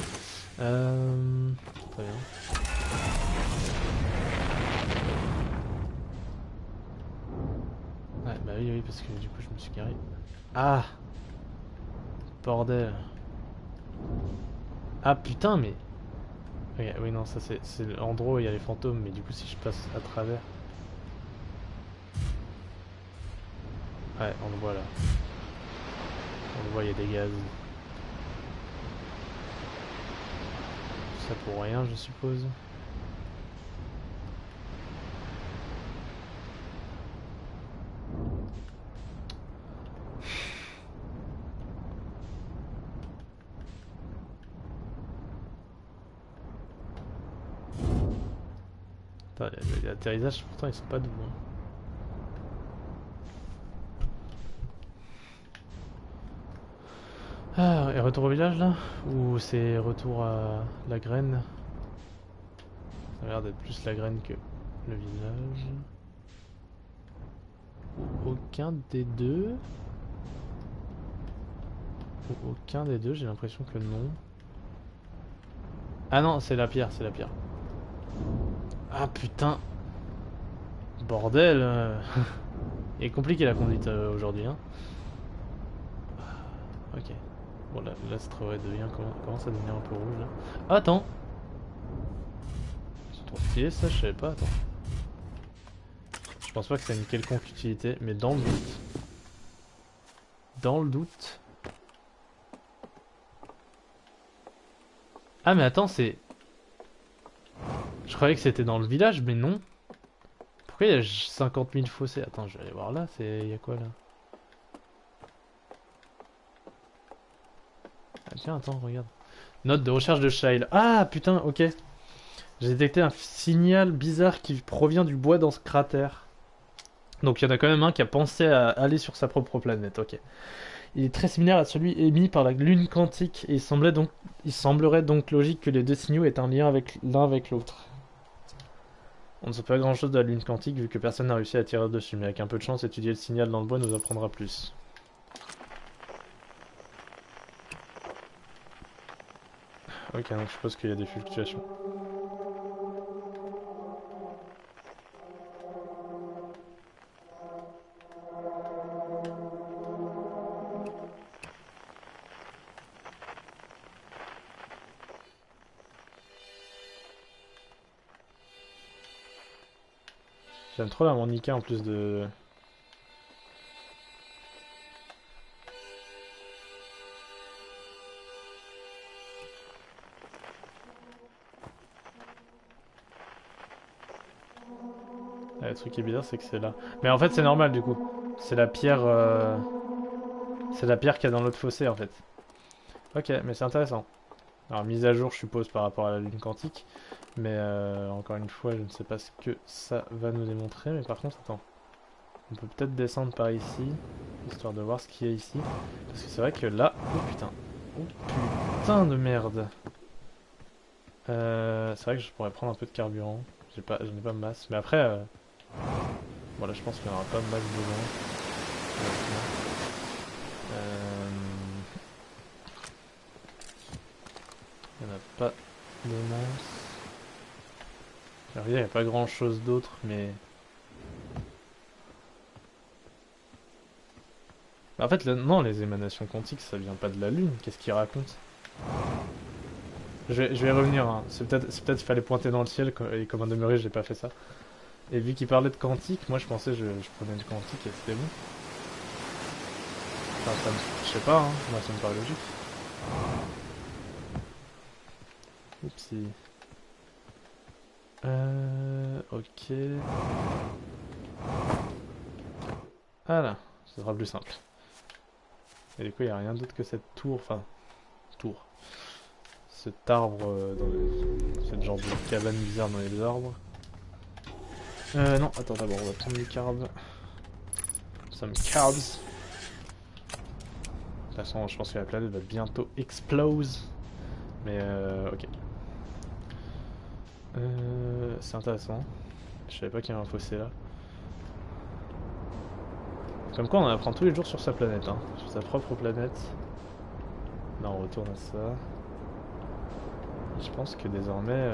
Très bien. Ouais bah oui parce que du coup je me suis garé. Ah! Bordel. Ah putain mais... Okay, oui non ça c'est l'endroit où il y a les fantômes mais du coup si je passe à travers... Ouais on le voit là. On le voit il y a des gaz. Tout ça pour rien je suppose. Attends, les atterrissages, pourtant, ils sont pas doux. Hein. Ah, et retour au village là? Ou c'est retour à la graine? Ça a l'air d'être plus la graine que le village. Ou aucun des deux? Ou aucun des deux, j'ai l'impression que non. Ah non, c'est la pierre, c'est la pierre. Ah putain! Bordel! Il est compliqué la conduite aujourd'hui, hein. Ok. Bon là, l'astre devient commence à devenir un peu rouge là. Ah, attends! C'est trop stylé ça, je savais pas, attends. Je pense pas que ça ait une quelconque utilité, mais dans le doute. Dans le doute. Ah mais attends, c'est... Je croyais que c'était dans le village, mais non. Pourquoi il y a 50 000 fossés? Attends, je vais aller voir là, il y a quoi là? Ah tiens, attends, regarde. Note de recherche de Shyle. Ah putain, ok. J'ai détecté un signal bizarre qui provient du bois dans ce cratère. Donc il y en a quand même un qui a pensé à aller sur sa propre planète, ok. Il est très similaire à celui émis par la lune quantique et il semblerait donc logique que les deux signaux aient un lien avec l'un avec l'autre. On ne sait pas grand chose de la lune quantique vu que personne n'a réussi à tirer dessus, mais avec un peu de chance, étudier le signal dans le bois nous apprendra plus. Ok, donc je suppose qu'il y a des fluctuations. J'aime trop l'harmonica en plus de... Ah, le truc qui est bizarre, c'est que c'est là. Mais en fait, c'est normal du coup. C'est la pierre... C'est la pierre qu'il y a dans l'autre fossé en fait. Ok, mais c'est intéressant. Alors, mise à jour, je suppose, par rapport à la lune quantique. Mais encore une fois, je ne sais pas ce que ça va nous démontrer. Mais par contre, attends. On peut peut-être descendre par ici, histoire de voir ce qu'il y a ici. Parce que c'est vrai que là... Oh putain. Oh putain de merde. C'est vrai que je pourrais prendre un peu de carburant. Je n'ai pas de masse. Mais après... Voilà, je pense qu'il n'y en aura pas de masse besoin. Il n'y en a pas de masse. Alors, il n'y a pas grand chose d'autre, mais... En fait, non, les émanations quantiques, ça vient pas de la Lune. Qu'est-ce qu'il raconte? Je vais y revenir. Hein. C'est peut-être qu'il fallait pointer dans le ciel, et comme un demeuré, j'ai pas fait ça. Et vu qu'il parlait de quantique, moi je pensais je prenais le quantique et c'était bon. Enfin, je sais pas, hein. Moi ça me paraît logique. Oupsie. Ok. Voilà, ce sera plus simple. Et du coup, il n'y a rien d'autre que cette tour, enfin, tour. Cet arbre, cette genre de cabane bizarre dans les arbres. Non, attends, d'abord, on va prendre les carbs. Some carbs. De toute façon, je pense que la planète va bientôt explose. Mais ok. C'est intéressant. Je savais pas qu'il y avait un fossé là. Comme quoi on en apprend tous les jours sur sa planète, hein. Sur sa propre planète. Là on retourne à ça. Je pense que désormais,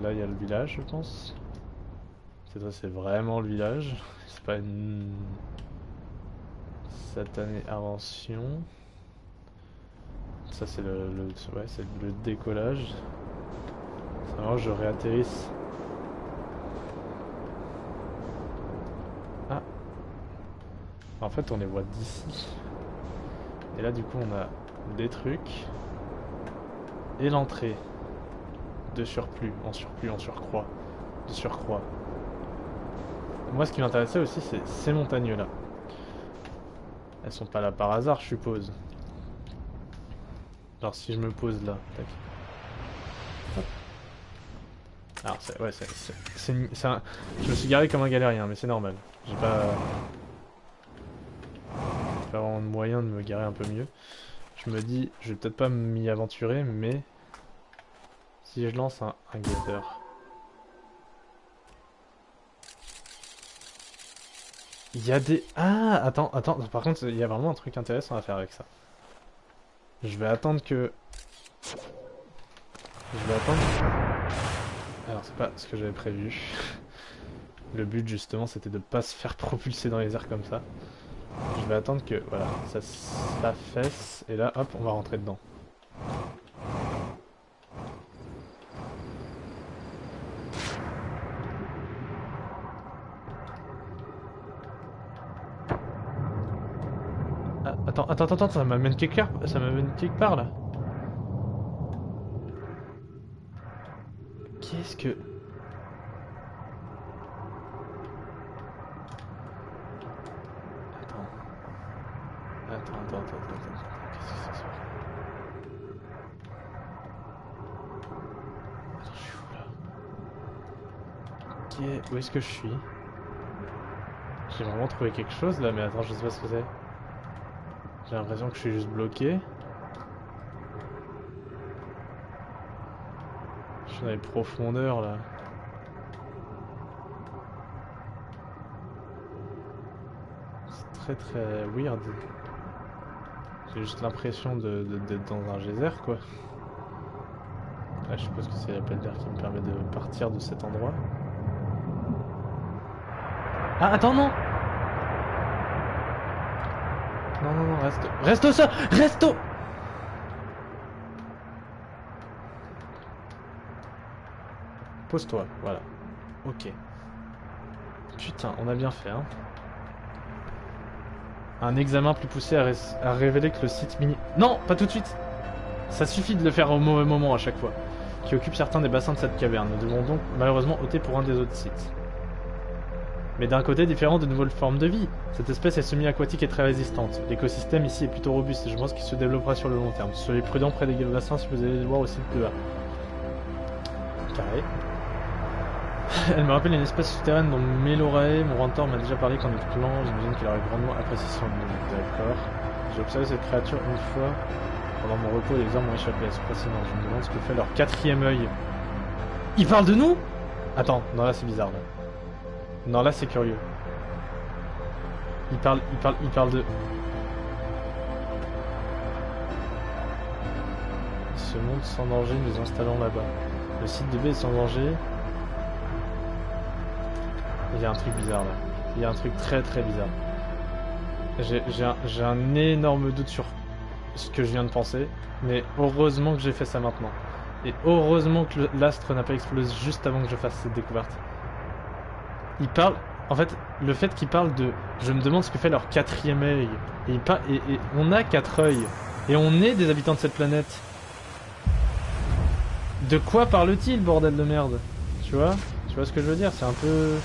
là il y a le village, je pense. C'est vraiment le village. C'est pas une satanée invention. Ça c'est ouais, c'est le décollage. C'est vraiment je réatterrisse. Ah. En fait on les voit d'ici. Et là du coup on a des trucs. Et l'entrée. De surplus, en surplus, en surcroît. De surcroît. Moi ce qui m'intéressait aussi c'est ces montagnes là. Elles sont pas là par hasard je suppose. Alors si je me pose là, tac. Hop. Alors ouais, je me suis garé comme un galérien, mais c'est normal. J'ai pas vraiment de moyen de me garer un peu mieux. Je me dis, je vais peut-être pas m'y aventurer, mais si je lance un gather. Il y a des... Ah, attends, par contre, il y a vraiment un truc intéressant à faire avec ça. Je vais attendre que... Je vais attendre... Alors, c'est pas ce que j'avais prévu. Le but, justement, c'était de pas se faire propulser dans les airs comme ça. Je vais attendre que, voilà, ça s'affaisse, et là, hop, on va rentrer dedans. Ah, attends, ça m'amène quelque part, là. Qu'est-ce que... Attends, qu'est-ce que c'est ça? Attends, je suis où, là? Où est-ce que je suis? J'ai vraiment trouvé quelque chose, là, mais attends, je sais pas ce que c'est. J'ai l'impression que je suis juste bloqué. Je suis dans les profondeurs, là. C'est très weird. J'ai juste l'impression d'être dans un geyser, quoi. Là, je suppose que c'est l'appel d'air qui me permet de partir de cet endroit. Ah, attends, non! Non, reste au sol! Reste au... Pose-toi, voilà. Ok. Putain, on a bien fait, hein. Un examen plus poussé a révélé que le site mini... Non, pas tout de suite. Ça suffit de le faire au mauvais moment à chaque fois. Qui occupe certains des bassins de cette caverne. Nous devons donc malheureusement opter pour un des autres sites. Mais d'un côté, différent de nouvelles formes de vie. Cette espèce est semi-aquatique et très résistante. L'écosystème ici est plutôt robuste et je pense qu'il se développera sur le long terme. Soyez prudents près des bassins si vous allez le voir au site de A. Carré. Elle me rappelle une espèce souterraine dont Melorae, mon mentor, m'a déjà parlé quand il est clan. J'imagine qu'il aurait grandement apprécié son nom. D'accord. J'ai observé cette créature une fois. Pendant mon repos, les hommes m'ont échappé. C'est fascinant. Je me demande ce que fait leur quatrième œil. Il parle de nous? Attends, non là c'est bizarre là. Non là c'est curieux. Il parle de... Ce monde sans danger, nous installons là-bas. Le site de B est sans danger. Il y a un truc bizarre là. Il y a un truc très bizarre. J'ai un énorme doute sur ce que je viens de penser. Mais heureusement que j'ai fait ça maintenant. Et heureusement que l'astre n'a pas explosé juste avant que je fasse cette découverte. Il parle... En fait, le fait qu'il parle de... Je me demande ce que fait leur quatrième œil. Et on a 4 œils. Et on est des habitants de cette planète. De quoi parle-t-il, bordel de merde? Tu vois ce que je veux dire? C'est un peu...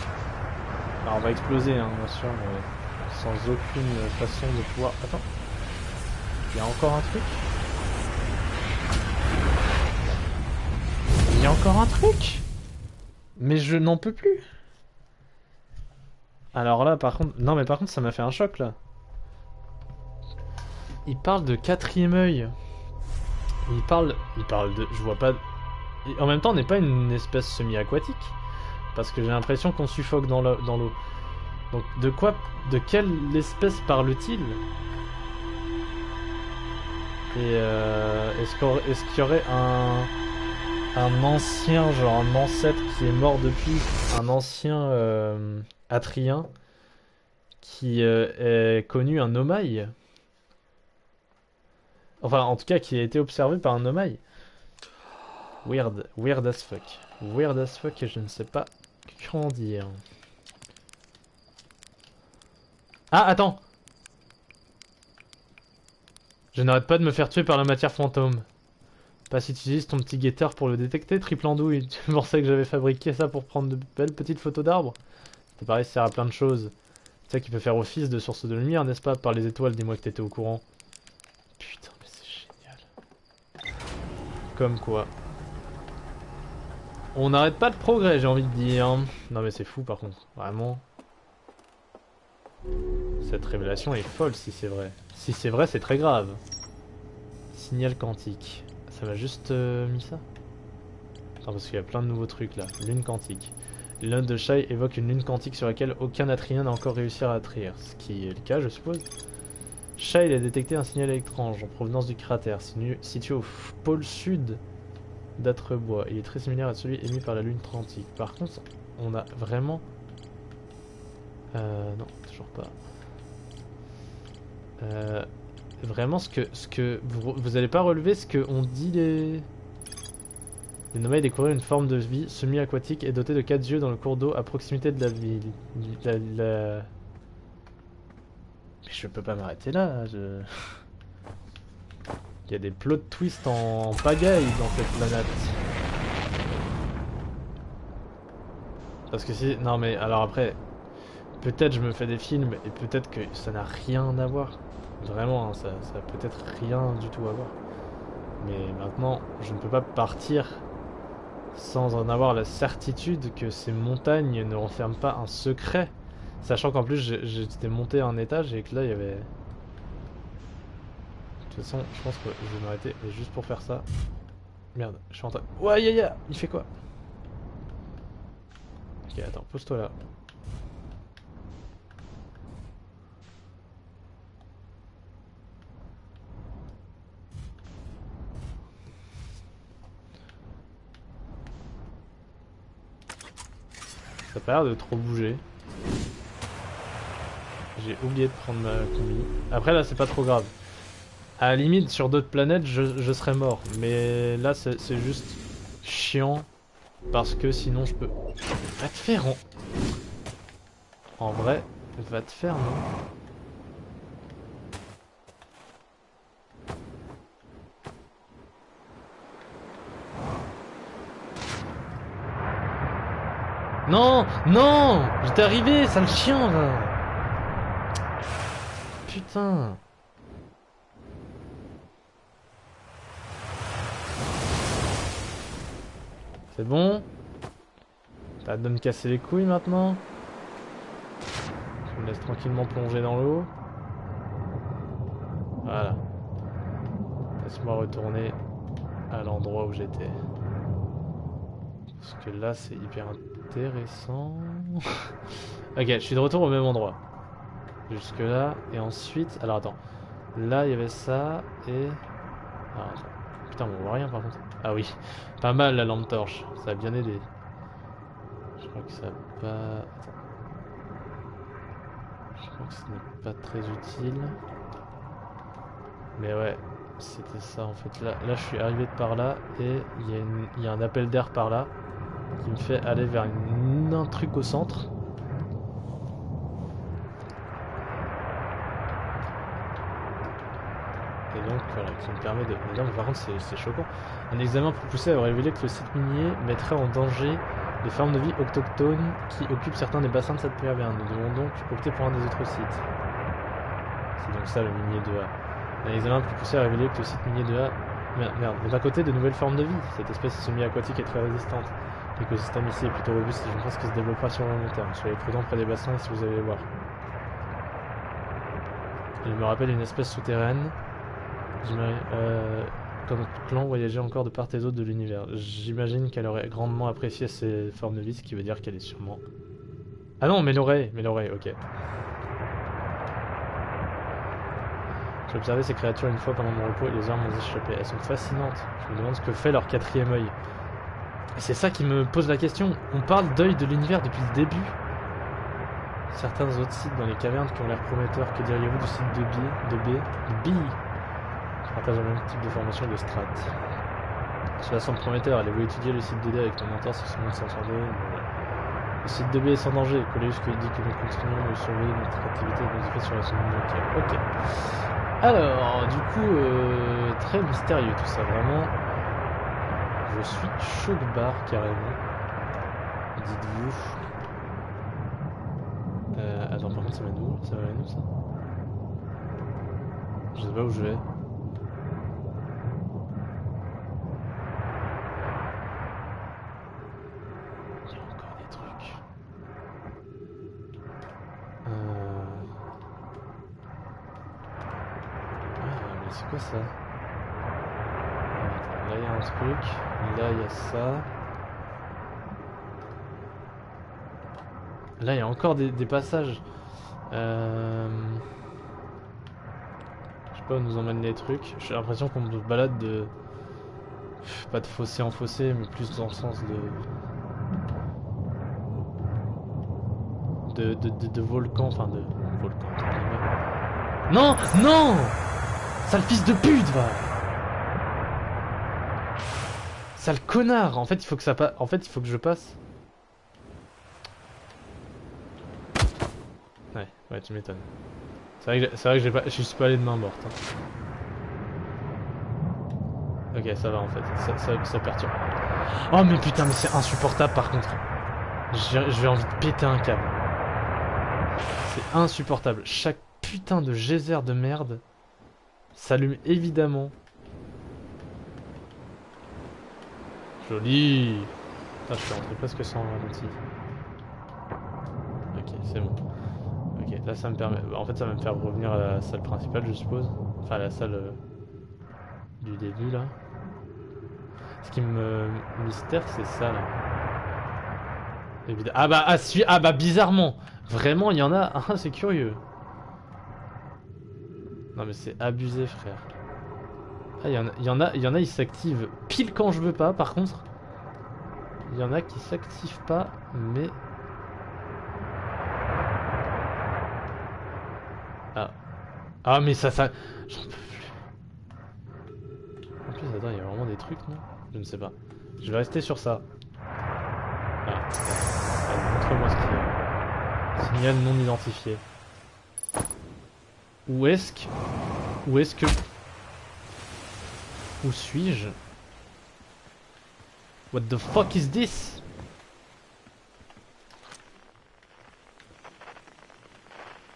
Alors on va exploser, hein, bien sûr, mais sans aucune façon de pouvoir... Attends. Il y a encore un truc? Il y a encore un truc? Mais je n'en peux plus. Alors là, par contre... Non, mais par contre, ça m'a fait un choc, là. Il parle de quatrième œil. Il parle de... Je vois pas... Et en même temps, on n'est pas une espèce semi-aquatique. Parce que j'ai l'impression qu'on suffoque dans l'eau. Donc, de quelle espèce parle-t-il? Et est-ce qu'il y aurait un ancien, genre un ancêtre qui est mort depuis, un ancien Atrien qui est connu un Nomai? Enfin, en tout cas, qui a été observé par un Nomai. Weird as fuck. Weird as fuck et je ne sais pas comment dire. Ah, attends! Je n'arrête pas de me faire tuer par la matière fantôme. Pas si tu utilises ton petit guetteur pour le détecter, triple andouille. Tu pensais que j'avais fabriqué ça pour prendre de belles petites photos d'arbres? C'est pareil, ça sert à plein de choses. Tu sais qu'il peut faire office de source de lumière, n'est-ce pas? Par les étoiles, dis-moi que t'étais au courant. Putain, mais c'est génial. Comme quoi. On n'arrête pas le progrès, j'ai envie de dire. Non mais c'est fou par contre, vraiment. Cette révélation est folle si c'est vrai. Si c'est vrai, c'est très grave. Signal quantique. Ça m'a juste mis ça. Attends, parce qu'il y a plein de nouveaux trucs là. Lune quantique. L'un de Shai évoque une lune quantique sur laquelle aucun Atrien n'a encore réussi à atterrir. Ce qui est le cas, je suppose. Shai a détecté un signal étrange en provenance du cratère, situé au pôle sud d'Atrebois. Il est très similaire à celui émis par la lune quantique. Par contre, on a vraiment... non, toujours pas. Vraiment, ce que vous allez pas relever ce que on dit les nomades découvrirent une forme de vie semi-aquatique et dotée de 4 yeux dans le cours d'eau à proximité de la ville. Mais je peux pas m'arrêter là. Il y a des plot twists en pagaille dans cette planète. Parce que si... Non mais alors après... Peut-être je me fais des films et peut-être que ça n'a rien à voir. Vraiment, hein, ça a peut-être rien du tout à voir. Mais maintenant, je ne peux pas partir sans en avoir la certitude que ces montagnes ne renferment pas un secret. Sachant qu'en plus, j'étais monté à un étage et que là, il y avait... De toute façon, je pense que je vais m'arrêter, mais juste pour faire ça. Merde, je suis en train... Ouais, il fait quoi? Ok, attends, pose-toi là. Ça a pas l'air de trop bouger. J'ai oublié de prendre ma combi. Après là c'est pas trop grave. À la limite sur d'autres planètes je serais mort. Mais là c'est juste chiant. Parce que sinon je peux... Va te faire en vrai, va te faire non. Non, non, j'étais arrivé, sale chien là. Putain. C'est bon? T'as hâte de me casser les couilles maintenant? Je me laisse tranquillement plonger dans l'eau. Voilà. Laisse-moi retourner à l'endroit où j'étais. Parce que là c'est hyper intéressant. Ok, je suis de retour au même endroit. Jusque là, et ensuite... Alors attends. Là il y avait ça, et... Alors attends. Putain, mais on voit rien par contre. Ah oui, pas mal la lampe torche, ça a bien aidé. Je crois que ça a pas... Attends. Je crois que ce n'est pas très utile. Mais ouais, c'était ça en fait. Là je suis arrivé de par là, et il y a un appel d'air par là, qui me fait aller vers un truc au centre. Et donc voilà, qui me permet de... Mais non, par contre c'est choquant. Un examen plus poussé a révélé que le site minier mettrait en danger les formes de vie autochtones qui occupent certains des bassins de cette caverne. Nous devons donc opter pour un des autres sites. C'est donc ça le minier 2A. Un examen plus poussé a révélé que le site minier 2A... Merde, est à côté de nouvelles formes de vie. Cette espèce semi-aquatique est très résistante. L'écosystème ici est plutôt robuste et je pense qu'il se développera sur le long terme. Soyez prudents près des bassins si vous allez les voir. Il me rappelle une espèce souterraine. Quand notre clan voyageait encore de part et d'autre de l'univers. J'imagine qu'elle aurait grandement apprécié ces formes de vie, ce qui veut dire qu'elle est sûrement... Ah non, mais l'oreille, ok. J'ai observé ces créatures une fois pendant mon repos et les armes m'ont échappé. Elles sont fascinantes. Je me demande ce que fait leur quatrième œil. Et c'est ça qui me pose la question. On parle d'œil de l'univers depuis le début. Certains autres sites dans les cavernes qui ont l'air prometteurs. Que diriez-vous du site de B partage le même type de formation de strat. Cela semble prometteur, allez-vous étudier le site 2D avec ton mentor si ce monde sans changer. Le site 2B est sans danger, Coléus dit que nous continuons de surveiller notre activité et nos effets sur la zone locale. Ok. Alors, du coup, très mystérieux tout ça, vraiment. Je suis chaud de barre carrément. Dites-vous. Attends, par contre, ça mène où? Ça mène où ça? Je sais pas où je vais. C'est quoi ça? Attends, là il y a un truc, là il y a ça. Là il y a encore des passages. Je sais pas où nous emmènent les trucs. J'ai l'impression qu'on se balade de... Pas de fossé en fossé, mais plus dans le sens de volcan, enfin de volcan. Non, non, sale fils de pute, va. Sale connard. En fait, il faut que ça passe. En fait, il faut que je passe. Ouais, tu m'étonnes. C'est vrai que je suis pas allé de main morte. Hein. Ok, ça va en fait. Ça perturbe. Oh mais putain, mais c'est insupportable par contre. J'ai envie de péter un câble. C'est insupportable. Chaque putain de geyser de merde s'allume évidemment. Joli. Putain, je suis rentré presque sans ralenti. Ok, c'est bon. Ok, là ça me permet... En fait ça va me faire revenir à la salle principale je suppose. Enfin à la salle du début là. Ce qui me mystère c'est ça là. Ah bah, ah bah bizarrement. Vraiment il y en a... Ah c'est curieux. Non mais c'est abusé frère. Ah il y en a ils s'activent pile quand je veux pas par contre. Il y en a qui s'activent pas mais... Ah. Ah mais ça... J'en peux plus. En plus attends il y a vraiment des trucs non? Je ne sais pas. Je vais rester sur ça. Ah. Allez, montre-moi ce qu'il y a. Signal non identifié. Où est-ce que... Où suis-je? What the fuck is this?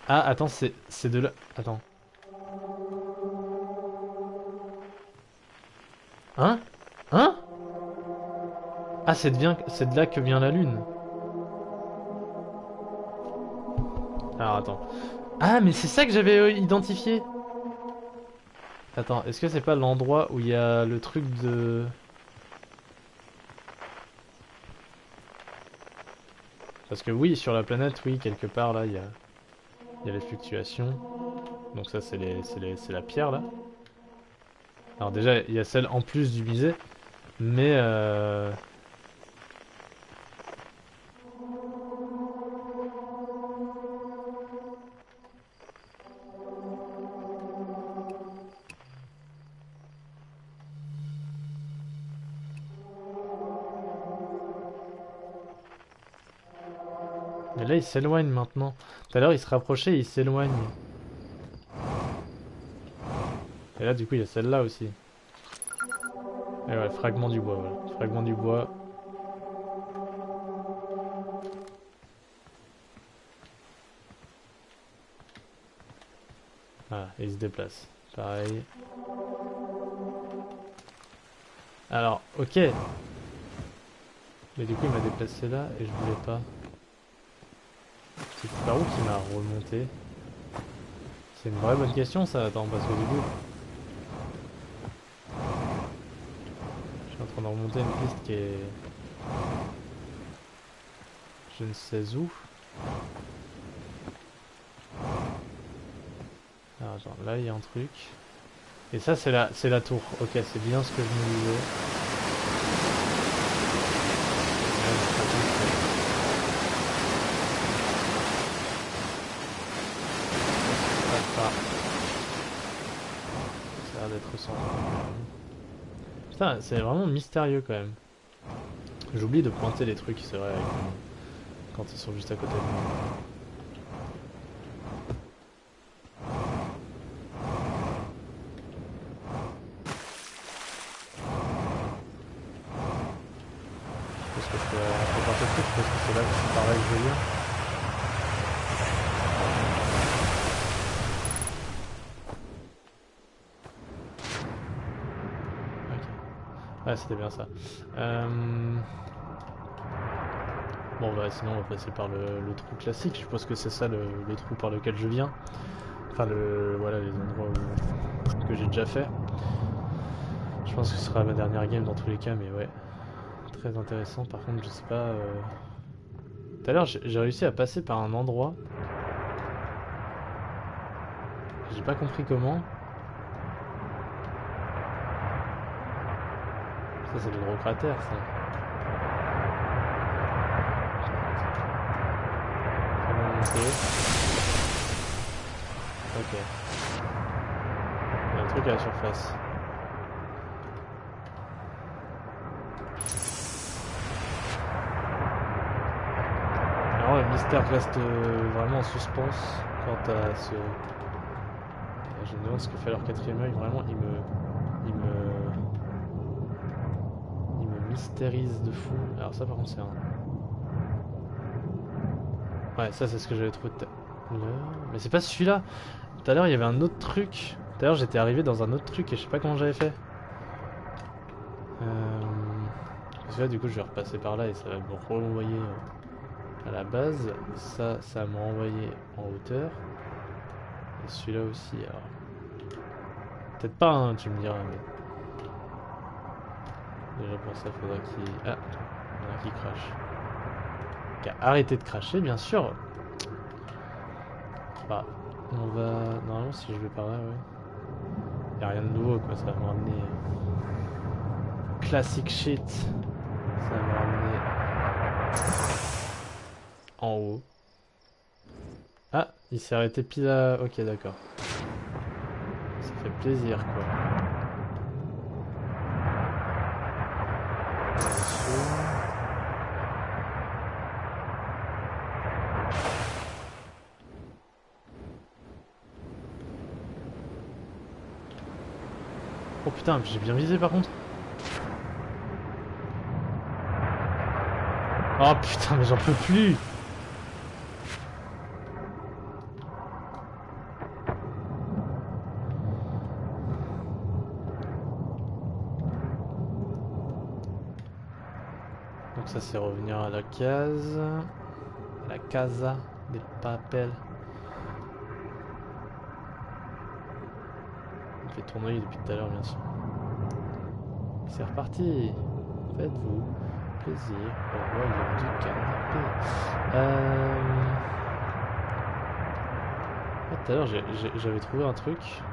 Ah attends c'est de là... Attends. Hein? Hein? Ah c'est de là que vient la lune. Alors attends. Ah mais c'est ça que j'avais identifié. Attends, est-ce que c'est pas l'endroit où il y a le truc de... Parce que oui, sur la planète, oui, quelque part là, il y a les fluctuations. Donc ça c'est la pierre là. Alors déjà, il y a celle en plus du musée. Mais mais là il s'éloigne maintenant. Tout à l'heure il se rapprochait et il s'éloigne. Et là du coup il y a celle-là aussi. Et ouais, fragment du bois, voilà. Fragment du bois. Voilà, et il se déplace. Pareil. Alors, ok. Mais du coup il m'a déplacé là et je voulais pas. C'est par où qui m'a remonté? C'est une vraie bonne question ça, attends, parce que du coup... Je suis en train de remonter une piste qui est... Je ne sais où. Alors attends, là il y a un truc. Et ça c'est la tour. Ok, c'est bien ce que je me disais. Ça a l'air d'être sans. Putain, c'est vraiment mystérieux quand même. J'oublie de pointer les trucs, c'est vrai, quand ils sont juste à côté de moi. Je pense que je peux partir dessus, je pense que c'est là que c'est par là que je veux dire. Ouais, c'était bien ça. Bon, bah sinon on va passer par le trou classique. Je suppose que c'est ça le trou par lequel je viens. Enfin, voilà, les endroits où... que j'ai déjà fait. Je pense que ce sera ma dernière game dans tous les cas, mais ouais. Très intéressant, par contre je sais pas... Tout à l'heure j'ai réussi à passer par un endroit. J'ai pas compris comment. Ça c'est le gros cratère ça. Comment monter? Ok. Il y a un truc à la surface. Alors le mystère reste vraiment en suspens quant à ce... Je me demande ce que fait leur quatrième œil, vraiment il me mystérise de fou. Alors ça par contre c'est un... Ouais, ça c'est ce que j'avais trouvé tout à l'heure. Mais c'est pas celui-là. Tout à l'heure il y avait un autre truc. Tout à l'heure j'étais arrivé dans un autre truc et je sais pas comment j'avais fait. Parce que là du coup je vais repasser par là et ça va me renvoyer à la base. Ça va me renvoyer en hauteur. Et celui-là aussi, alors... Peut-être pas, hein, tu me diras, mais... Déjà pour ça faudra qu'il... Ah, il y en a qui crache. Qui a arrêté de cracher, bien sûr. Bah, on va... Normalement si je vais par là, ouais. Y a rien de nouveau quoi, ça va me ramener... Classic shit. Ça va me ramener... En haut. Ah, il s'est arrêté pile à... Ok, d'accord. Ça fait plaisir quoi. Oh putain, j'ai bien visé par contre. Oh putain, mais j'en peux plus. Donc ça c'est revenir à la case. À la casa del papel. On fait tourner depuis tout à l'heure bien sûr. C'est reparti. Faites-vous plaisir au royaume du canapé. Tout à l'heure j'avais trouvé un truc.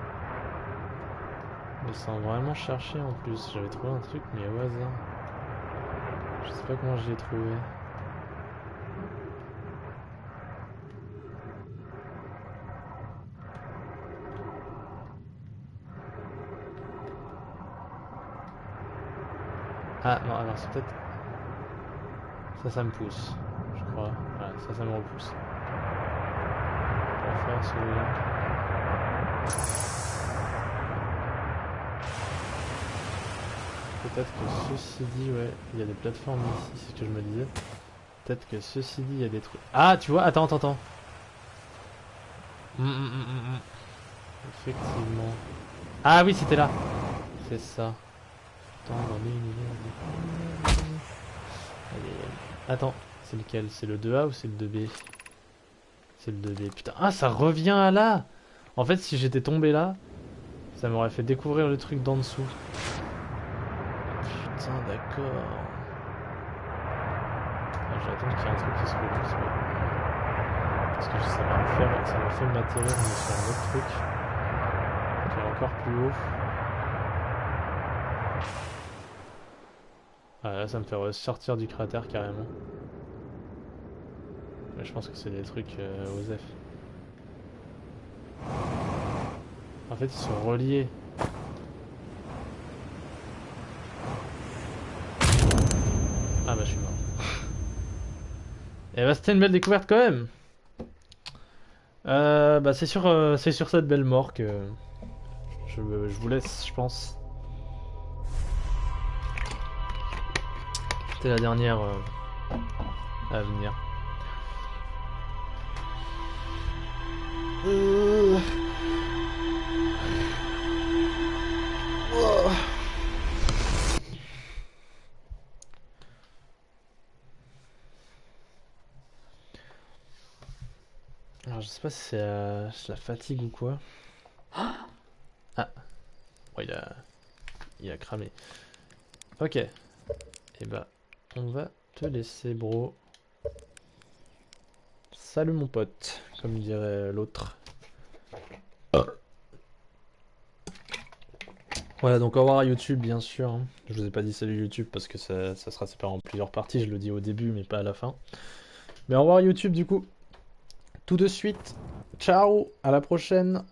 Mais sans vraiment chercher en plus. J'avais trouvé un truc mais au hasard. Je sais pas comment je l'ai trouvé. Ah non, alors c'est peut-être... Ça me pousse, je crois. Voilà, ça me repousse. On va faire celui-là. Peut-être que ceci dit, ouais, il y a des plateformes ici, c'est ce que je me disais. Peut-être que ceci dit, il y a des trucs... Ah, tu vois, attends. Effectivement. Ah oui, c'était là. C'est ça. Attends, dans l'univers... Attends, c'est lequel? C'est le 2A ou c'est le 2B? C'est le 2B. Putain, ah, ça revient à là! En fait, si j'étais tombé là, ça m'aurait fait découvrir le truc d'en dessous. Putain, d'accord. Ah, j'attends qu'il y ait un truc qui se repousse. Parce que ça m'a fait m'atterrir sur un autre truc. Qui est encore plus haut. Ah là, ça me fait ressortir du cratère carrément. Mais je pense que c'est des trucs OSEF. En fait, ils sont reliés. Ah bah, je suis mort. Et bah, c'était une belle découverte quand même. Bah, c'est sur cette belle mort que je vous laisse, je pense. C'était la dernière à venir. Alors je sais pas si c'est la fatigue ou quoi. Ah, Oh, il a cramé. Ok. Et bah, on va te laisser, bro. Salut mon pote, comme dirait l'autre. Voilà, donc au revoir à YouTube, bien sûr, hein. Je vous ai pas dit salut YouTube parce que ça sera séparé en plusieurs parties. Je le dis au début, mais pas à la fin. Mais au revoir YouTube, du coup. Tout de suite. Ciao, à la prochaine.